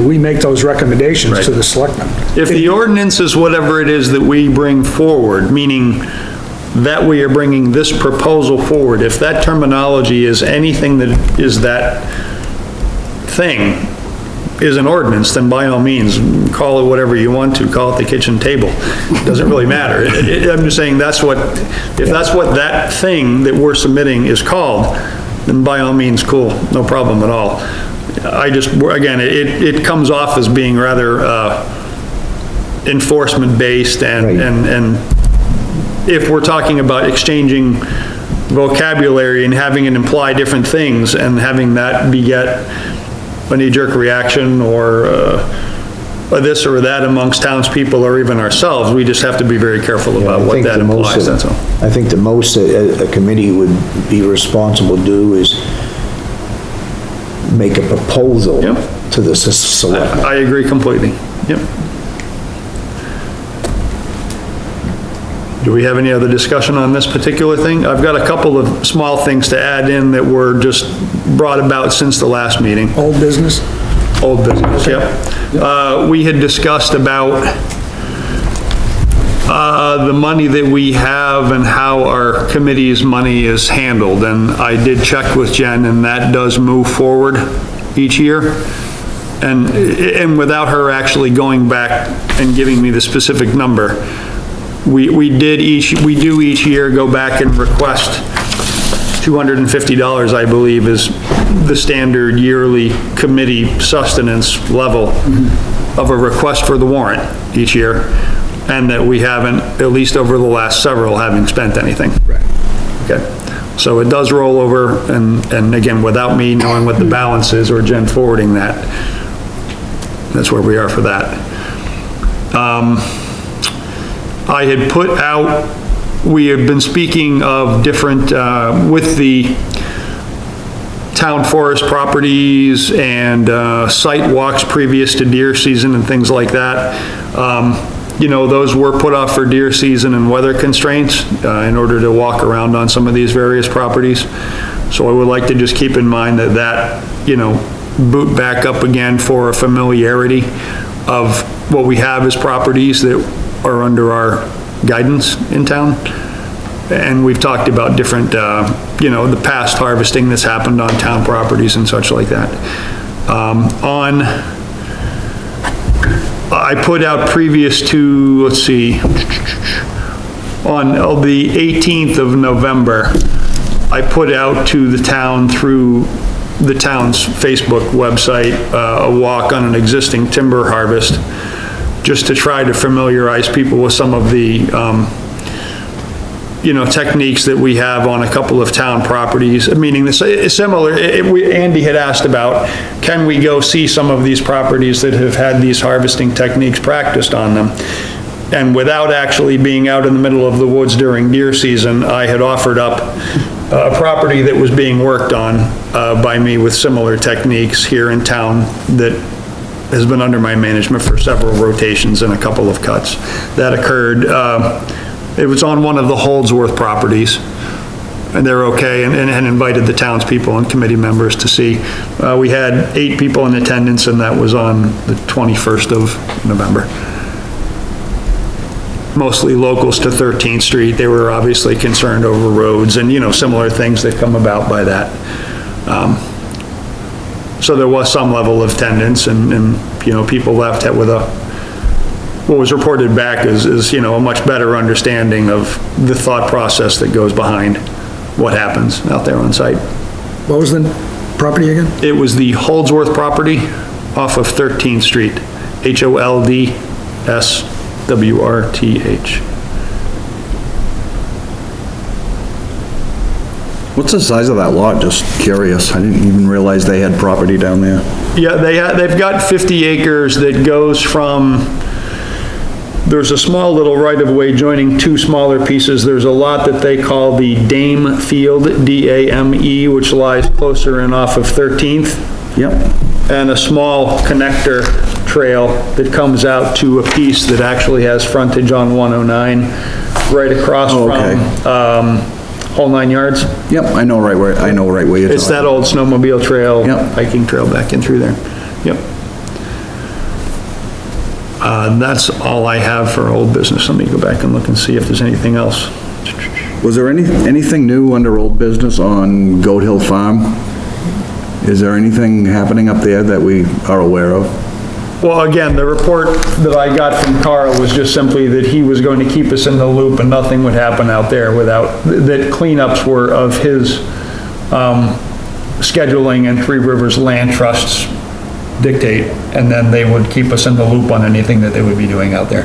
we make those recommendations to the selectmen. If the ordinance is whatever it is that we bring forward, meaning that we are bringing this proposal forward, if that terminology is anything that is that thing, is an ordinance, then by all means, call it whatever you want to, call it the kitchen table. It doesn't really matter. I'm just saying if that's what that thing that we're submitting is called, then by all means, cool, no problem at all. Again, it comes off as being rather enforcement-based and if we're talking about exchanging vocabulary and having it imply different things and having that beget a knee-jerk reaction or this or that amongst townspeople or even ourselves, we just have to be very careful about what that implies, that's all. I think the most a committee would be responsible to do is make a proposal Yep. to the selectmen. I agree completely, yep. Do we have any other discussion on this particular thing? I've got a couple of small things to add in that were just brought about since the last meeting. Old business? Old business, yep. We had discussed about the money that we have and how our committee's money is handled, and I did check with Jen, and that does move forward each year. And without her actually going back and giving me the specific number, we do each year go back and request $250, I believe, is the standard yearly committee sustenance level of a request for the warrant each year, and that we haven't, at least over the last several, having spent anything. Right. Okay, so it does roll over, and again, without me knowing what the balance is or Jen forwarding that, that's where we are for that. I had put out, we have been speaking of different, with the town forest properties and site walks previous to deer season and things like that. You know, those were put off for deer season and weather constraints in order to walk around on some of these various properties. So I would like to just keep in mind that, you know, boot back up again for a familiarity of what we have as properties that are under our guidance in town. And we've talked about different, you know, the past harvesting that's happened on town properties and such like that. I put out previous to, let's see, on the 18th of November, I put out to the town through the town's Facebook website, a walk on an existing timber harvest, just to try to familiarize people with some of the, you know, techniques that we have on a couple of town properties, meaning this is similar. Andy had asked about, can we go see some of these properties that have had these harvesting techniques practiced on them? And without actually being out in the middle of the woods during deer season, I had offered up a property that was being worked on by me with similar techniques here in town that has been under my management for several rotations and a couple of cuts. That occurred, it was on one of the Holdsworth properties, and they're okay, and invited the townspeople and committee members to see. We had 8 people in attendance, and that was on the 21st of November. Mostly locals to 13th Street. They were obviously concerned over roads and, you know, similar things that come about by that. So there was some level of attendance, and you know, people left with what was reported back is, you know, a much better understanding of the thought process that goes behind what happens out there on site. What was the property again? It was the Holdsworth property off of 13th Street, HOLDSWRTH. What's the size of that lot? Just curious. I didn't even realize they had property down there. Yeah, they've got 50 acres that goes from, there's a small little right-of-way joining 2 smaller pieces. There's a lot that they call the Dame Field, D-A-M-E, which lies closer in off of 13th. Yep. And a small connector trail that comes out to a piece that actually has frontage on 109, right across from, Whole 9 Yards. Yep, I know right where you're talking. It's that old snowmobile trail, Yep. hiking trail back in through there. Yep. That's all I have for old business. Let me go back and look and see if there's anything else. Was there anything new under old business on Goat Hill Farm? Is there anything happening up there that we are aware of? Well, again, the report that I got from Carl was just simply that he was going to keep us in the loop and nothing would happen out there without, that cleanups were of his scheduling and Three Rivers Land Trust's dictate, and then they would keep us in the loop on anything that they would be doing out there.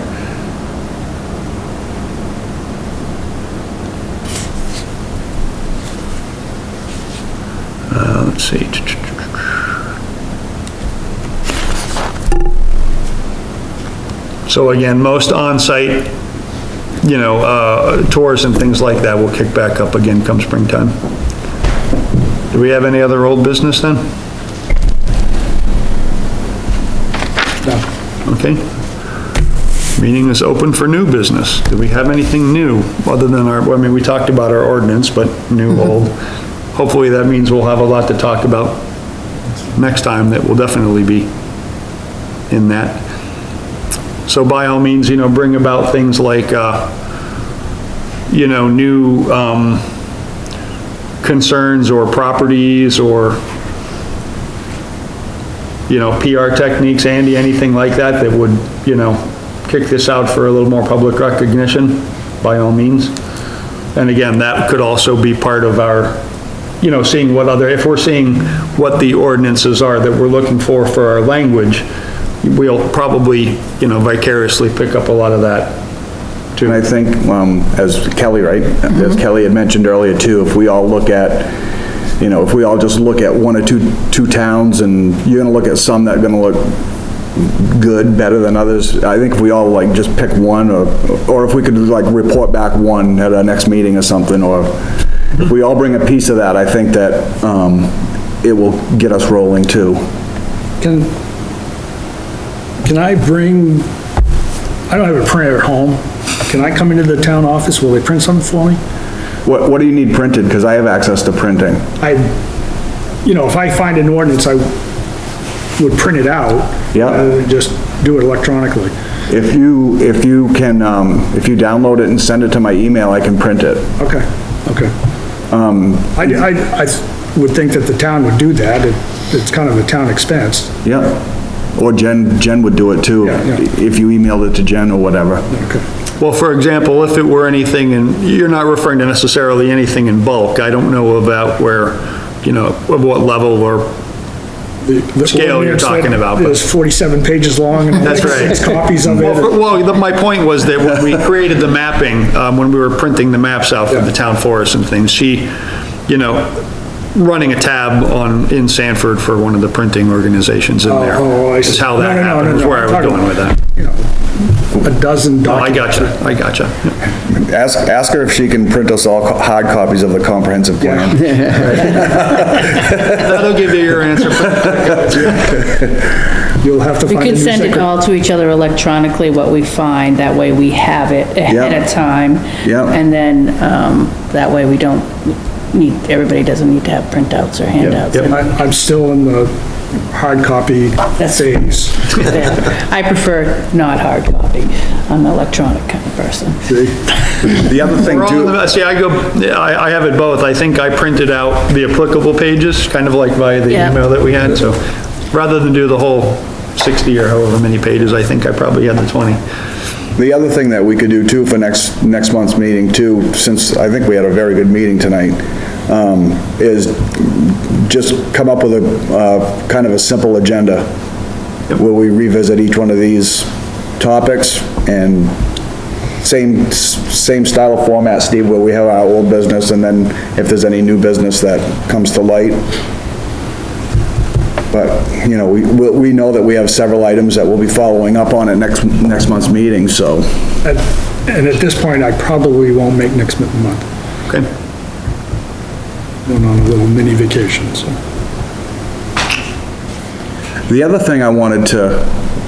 Let's see. So again, most on-site, you know, tours and things like that will kick back up again come springtime. Do we have any other old business then? No. Okay. Meeting is open for new business. Do we have anything new other than I mean, we talked about our ordinance, but new, old. Hopefully that means we'll have a lot to talk about next time that will definitely be in that. So by all means, you know, bring about things like, you know, new, concerns or properties or, you know, PR techniques, Andy, anything like that that would, you know, kick this out for a little more public recognition, by all means. And again, that could also be part of our you know, seeing what other, if we're seeing what the ordinances are that we're looking for our language, we'll probably, you know, vicariously pick up a lot of that too. And I think, as Kelly, right, as Kelly had mentioned earlier too, if we all look at, you know, if we all just look at one or two towns, and you're gonna look at some that are gonna look good, better than others, I think if we all like just pick one, or if we could like report back one at our next meeting or something, or if we all bring a piece of that, I think that, it will get us rolling too. Can I bring, I don't have a printer at home. Can I come into the town office? Will they print something for me? What do you need printed? Because I have access to printing. You know, if I find an ordinance, I would print it out. Yeah. Rather than just do it electronically. If you can, if you download it and send it to my email, I can print it. Okay, okay. I would think that the town would do that. It's kind of a town expense. Yeah. Or Jen would do it too, Yeah, yeah. if you emailed it to Jen or whatever. Okay. Well, for example, if it were anything, and you're not referring to necessarily anything in bulk, I don't know about where, you know, of what level or The scale you're ordinance talking that about, but- is 47 pages long and That's right. 6 copies of it. Well, my point was that when we created the mapping, when we were printing the maps out for the town forest and things, she, you know, running a tab in Sanford for one of the printing organizations in there. Oh, I see. Is how that No, happened, is where I was I'm talking going with that. You know, a dozen Oh, I documents. gotcha. Ask her if she can print us all hard copies of the comprehensive plan. That'll give you your answer. You'll have to We find a could new send it secretary. all to each other electronically, what we find, that way we have it ahead Yeah. of time. Yeah. And then, that way we don't everybody doesn't need to have printouts or handouts. Yep. I'm still in the hard copy That's- phase. I prefer not hard copy. I'm an electronic kind of person. The other thing We're all in too, the- See, I have it both. I think I printed out the applicable pages, kind of like via the Yeah. email that we had, so rather than do the whole 60 or however many pages, I think I probably had the 20. the other thing that we could do too for next month's meeting too, since I think we had a very good meeting tonight, is just come up with a, kind of a simple agenda where we revisit each one of these topics, and same style of format, Steve, where we have our old business, and then if there's any new business that comes to light. But, you know, we know that we have several items that we'll be following up on at next month's meeting, so. And at this point, I probably won't make next month. Okay? Going on a little mini vacation, so. The other thing I wanted to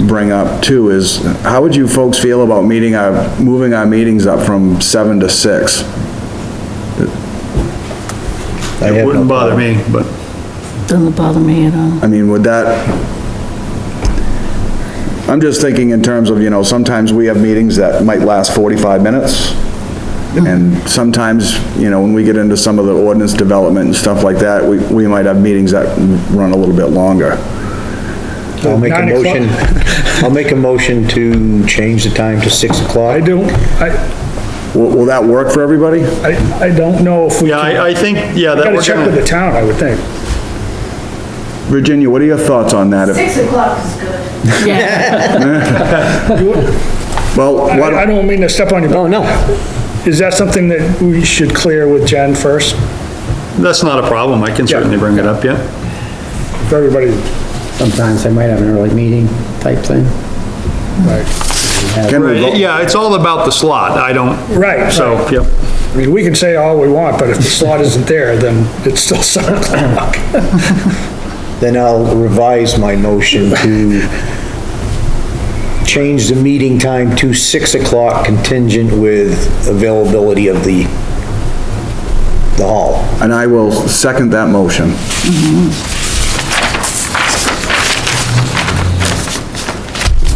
bring up too is, how would you folks feel about moving our meetings up from 7 to 6? It wouldn't bother me, but Doesn't bother me at all. I mean, would that, I'm just thinking in terms of, you know, sometimes we have meetings that might last 45 minutes. And sometimes, you know, when we get into some of the ordinance development and stuff like that, we might have meetings that run a little bit longer. I'll make a 9 o'clock? motion, I'll make a motion to change the time to 6 o'clock. Will that work for everybody? I don't know if we yeah, can. I think, yeah, that Gotta we're check with the gonna, town, I would think. Virginia, what are your thoughts on that? 6 o'clock is good. Well, why I don't mean to step on you. Oh, no. Is that something that we should clear with Jen first? that's not a problem. I can certainly bring it up, yeah. For everybody, Sometimes they might have an early meeting type thing. right? can we vote? Yeah, it's all about the slot. I don't, Right, so, right. yep. I mean, we can say all we want, but if the slot isn't there, then it's still 7 o'clock. Then I'll revise my motion to change the meeting time to 6 o'clock contingent with availability of the hall. And I will second that motion.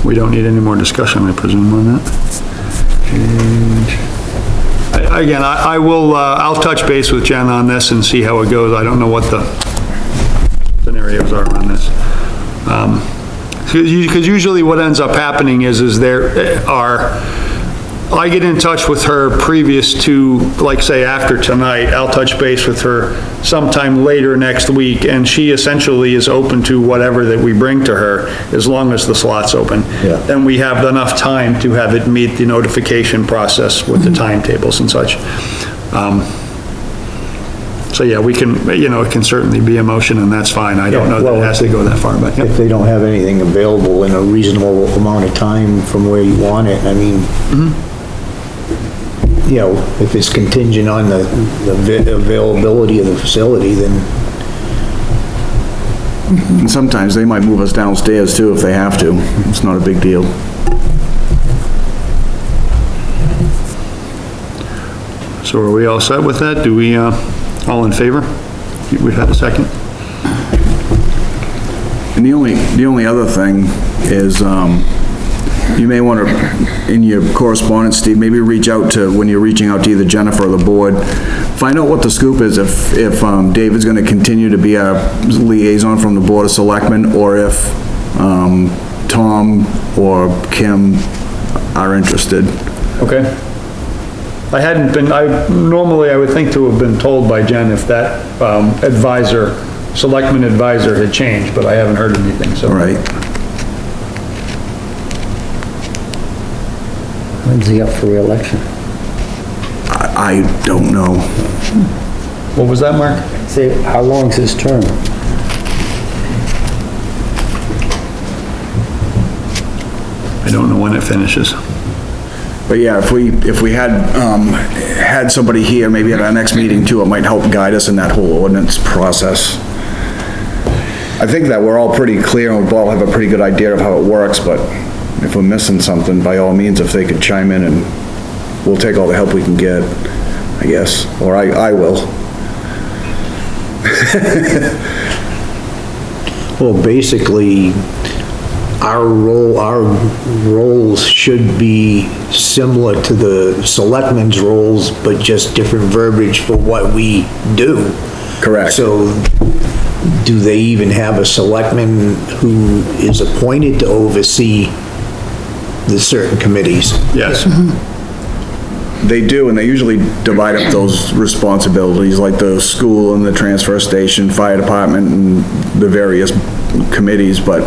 We don't need any more discussion, I presume, on that. Again, I will, I'll touch base with Jen on this and see how it goes. I don't know what the scenarios are on this. Because usually what ends up happening is there are I get in touch with her previous to, like, say, after tonight, I'll touch base with her sometime later next week, and she essentially is open to whatever that we bring to her, as long as the slot's open. Yeah. Then we have enough time to have it meet the notification process with the timetables and such. So, yeah, we can, it can certainly be a motion, and that's fine. I don't know that it has to go that far, but, If yeah. they don't have anything available in a reasonable amount of time from where you want it, I mean, if it's contingent on the availability of the facility, then And sometimes they might move us downstairs too if they have to. It's not a big deal. So are we all set with that? Do we, all in favor? We've had a second? And the only other thing is, you may want to, in your correspondence, Steve, maybe reach out to, when you're reaching out to either Jennifer or the board, find out what the scoop is, if David's gonna continue to be our liaison from the Board of Selectmen, or if, Tom or Kim are interested. Okay. I hadn't been, normally I would think to have been told by Jen if that, selectman advisor had changed, but I haven't heard anything, so. Right. When's he up for reelection? I don't know. What was that, Mark? Say, how long's his term? I don't know when it finishes. But yeah, if we had somebody here, maybe at our next meeting too, it might help guide us in that whole ordinance process. I think that we're all pretty clear and we all have a pretty good idea of how it works, but if we're missing something, by all means, if they could chime in, and we'll take all the help we can get, I guess, or I will. well, basically, our roles should be similar to the selectmen's roles, but just different verbiage for what we do. Correct. So, do they even have a selectman who is appointed to oversee the certain committees? Yes. They do, and they usually divide up those responsibilities, like the school and the transfer station, fire department, and the various committees, but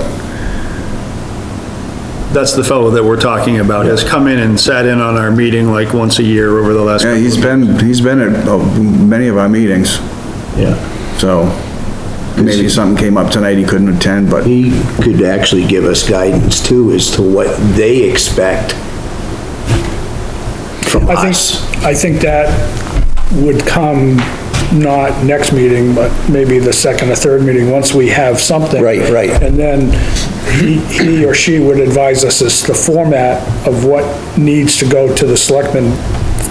That's the fellow that we're talking about, has come in and sat in on our meeting like once a year over the last. yeah, he's been at many of our meetings, Yeah. so maybe something came up tonight he couldn't attend, but He could actually give us guidance too as to what they expect from us. I think that would come not next meeting, but maybe the second or third meeting, once we have something. Right, right. And then he or she would advise us as the format of what needs to go to the selectmen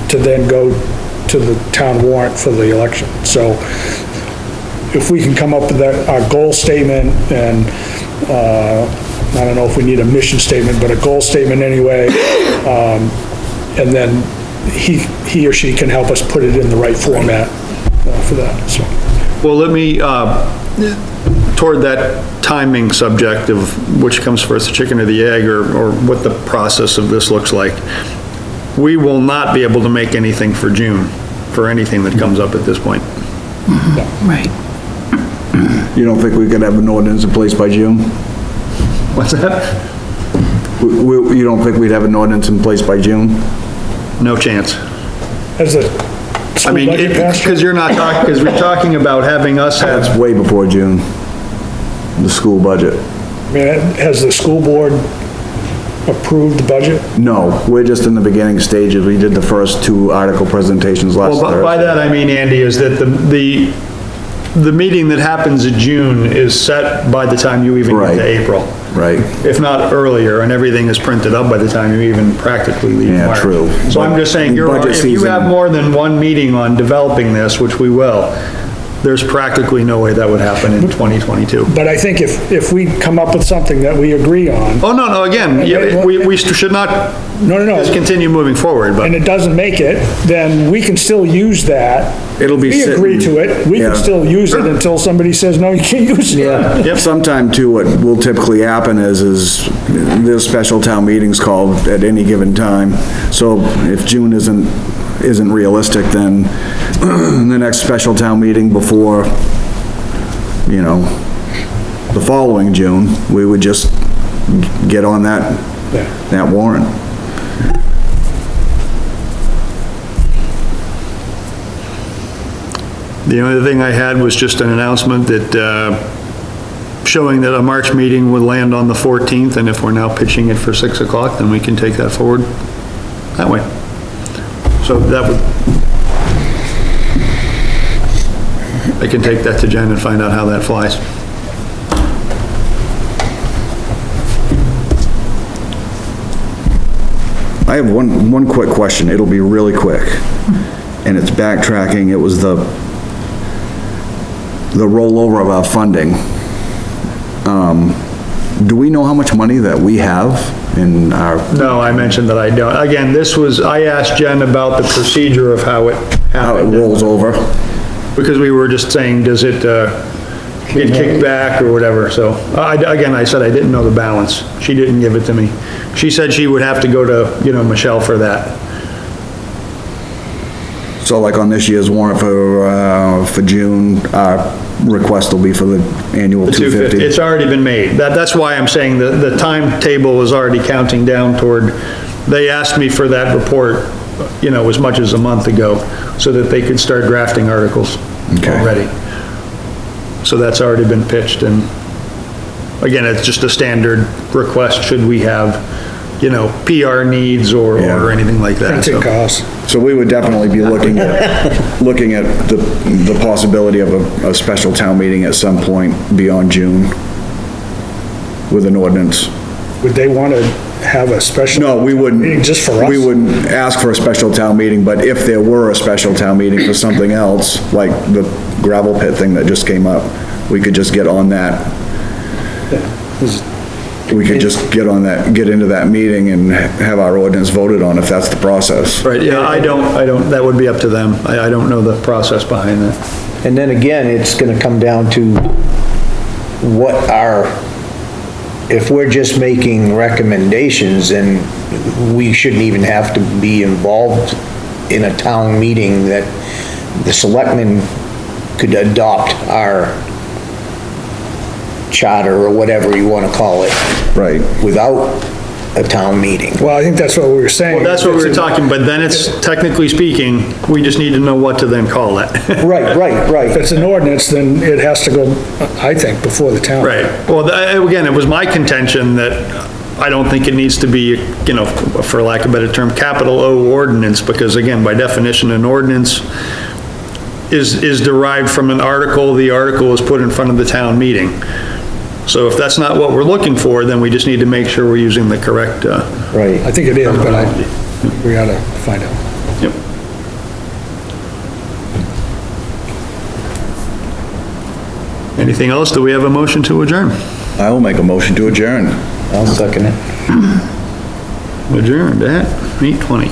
to then go to the town warrant for the election. So if we can come up with our goal statement and, I don't know if we need a mission statement, but a goal statement anyway, and then he or she can help us put it in the right format for that, so. Well, let me, toward that timing subject of which comes first, the chicken or the egg, or what the process of this looks like, we will not be able to make anything for June, for anything that comes up at this point. Right. you don't think we could have an ordinance in place by June? What's that? You don't think we'd have an ordinance in place by June? No chance. As a I school mean, budget passed? because you're not talking, because we're talking about having us That's have, way before June, the school budget. I mean, has the school board approved the budget? No, we're just in the beginning stages. We did the first two article presentations last well, Thursday. by that I mean, Andy, is that the meeting that happens in June is set by the time you even get Right. to April. Right. If not earlier, and everything is printed up by the time you even practically leave Yeah, March. true. So I'm just saying, Budget if you season- have more than one meeting on developing this, which we will, there's practically no way that would happen in 2022. But I think if we come up with something that we agree on, Oh, no, again, yeah, we should not no, just continue moving forward, but. and it doesn't make it, then we can still use that. It'll be We agree sitting- to it, we yeah. can still use it until somebody says, no, you can't use it. Yeah. Sometime too, what will typically happen is there's special town meetings called at any given time. So if June isn't realistic, then the next special town meeting before, the following June, we would just get on that warrant. The only thing I had was just an announcement that, showing that a March meeting would land on the 14th, and if we're now pitching it for 6 o'clock, then we can take that forward that way. So that would, I can take that to Jen and find out how that flies. I have one quick question. It'll be really quick. And it's backtracking. It was the rollover of our funding. Do we know how much money that we have in our, No, I mentioned that I don't. Again, I asked Jen about the procedure of how it how it happened. rolls over? Because we were just saying, does it, get kicked back or whatever, so. Again, I said I didn't know the balance. She didn't give it to me. She said she would have to go to, Michelle for that. So like on this year's warrant for June, our request will be for the annual The 250, it's 250. already been made. That's why I'm saying the timetable is already counting down toward, they asked me for that report, as much as a month ago, so that they could start drafting articles Okay. already. So that's already been pitched, and again, it's just a standard request, should we have, PR needs or anything like that. Printing So costs. So we would definitely be looking at the possibility of a special town meeting at some point beyond June with an ordinance. Would they want to have a special? No, we wouldn't. Meeting just for us? We wouldn't ask for a special town meeting, but if there were a special town meeting for something else, like the gravel pit thing that just came up, we could just get on that. We could just get into that meeting and have our ordinance voted on if that's the process. Right, yeah, I don't, that would be up to them. I don't know the process behind that. And then again, it's gonna come down to if we're just making recommendations, then we shouldn't even have to be involved in a town meeting, that the selectmen could adopt our charter or whatever you wanna call it. Right. Without a town meeting. Well, I think that's what we were saying. Well, that's what we were talking, but then it's, technically speaking, we just need to know what to then call it. Right. If it's an ordinance, then it has to go, I think, before the town. Right, well, again, it was my contention that I don't think it needs to be, for lack of a better term, capital O ordinance, because again, by definition, an ordinance is derived from an article, the article is put in front of the town meeting. So if that's not what we're looking for, then we just need to make sure we're using the correct, Right. I think it is, but we gotta find out. yep. Anything else? Do we have a motion to adjourn? I will make a motion to adjourn. I'll second it. Adjourned at 8:20.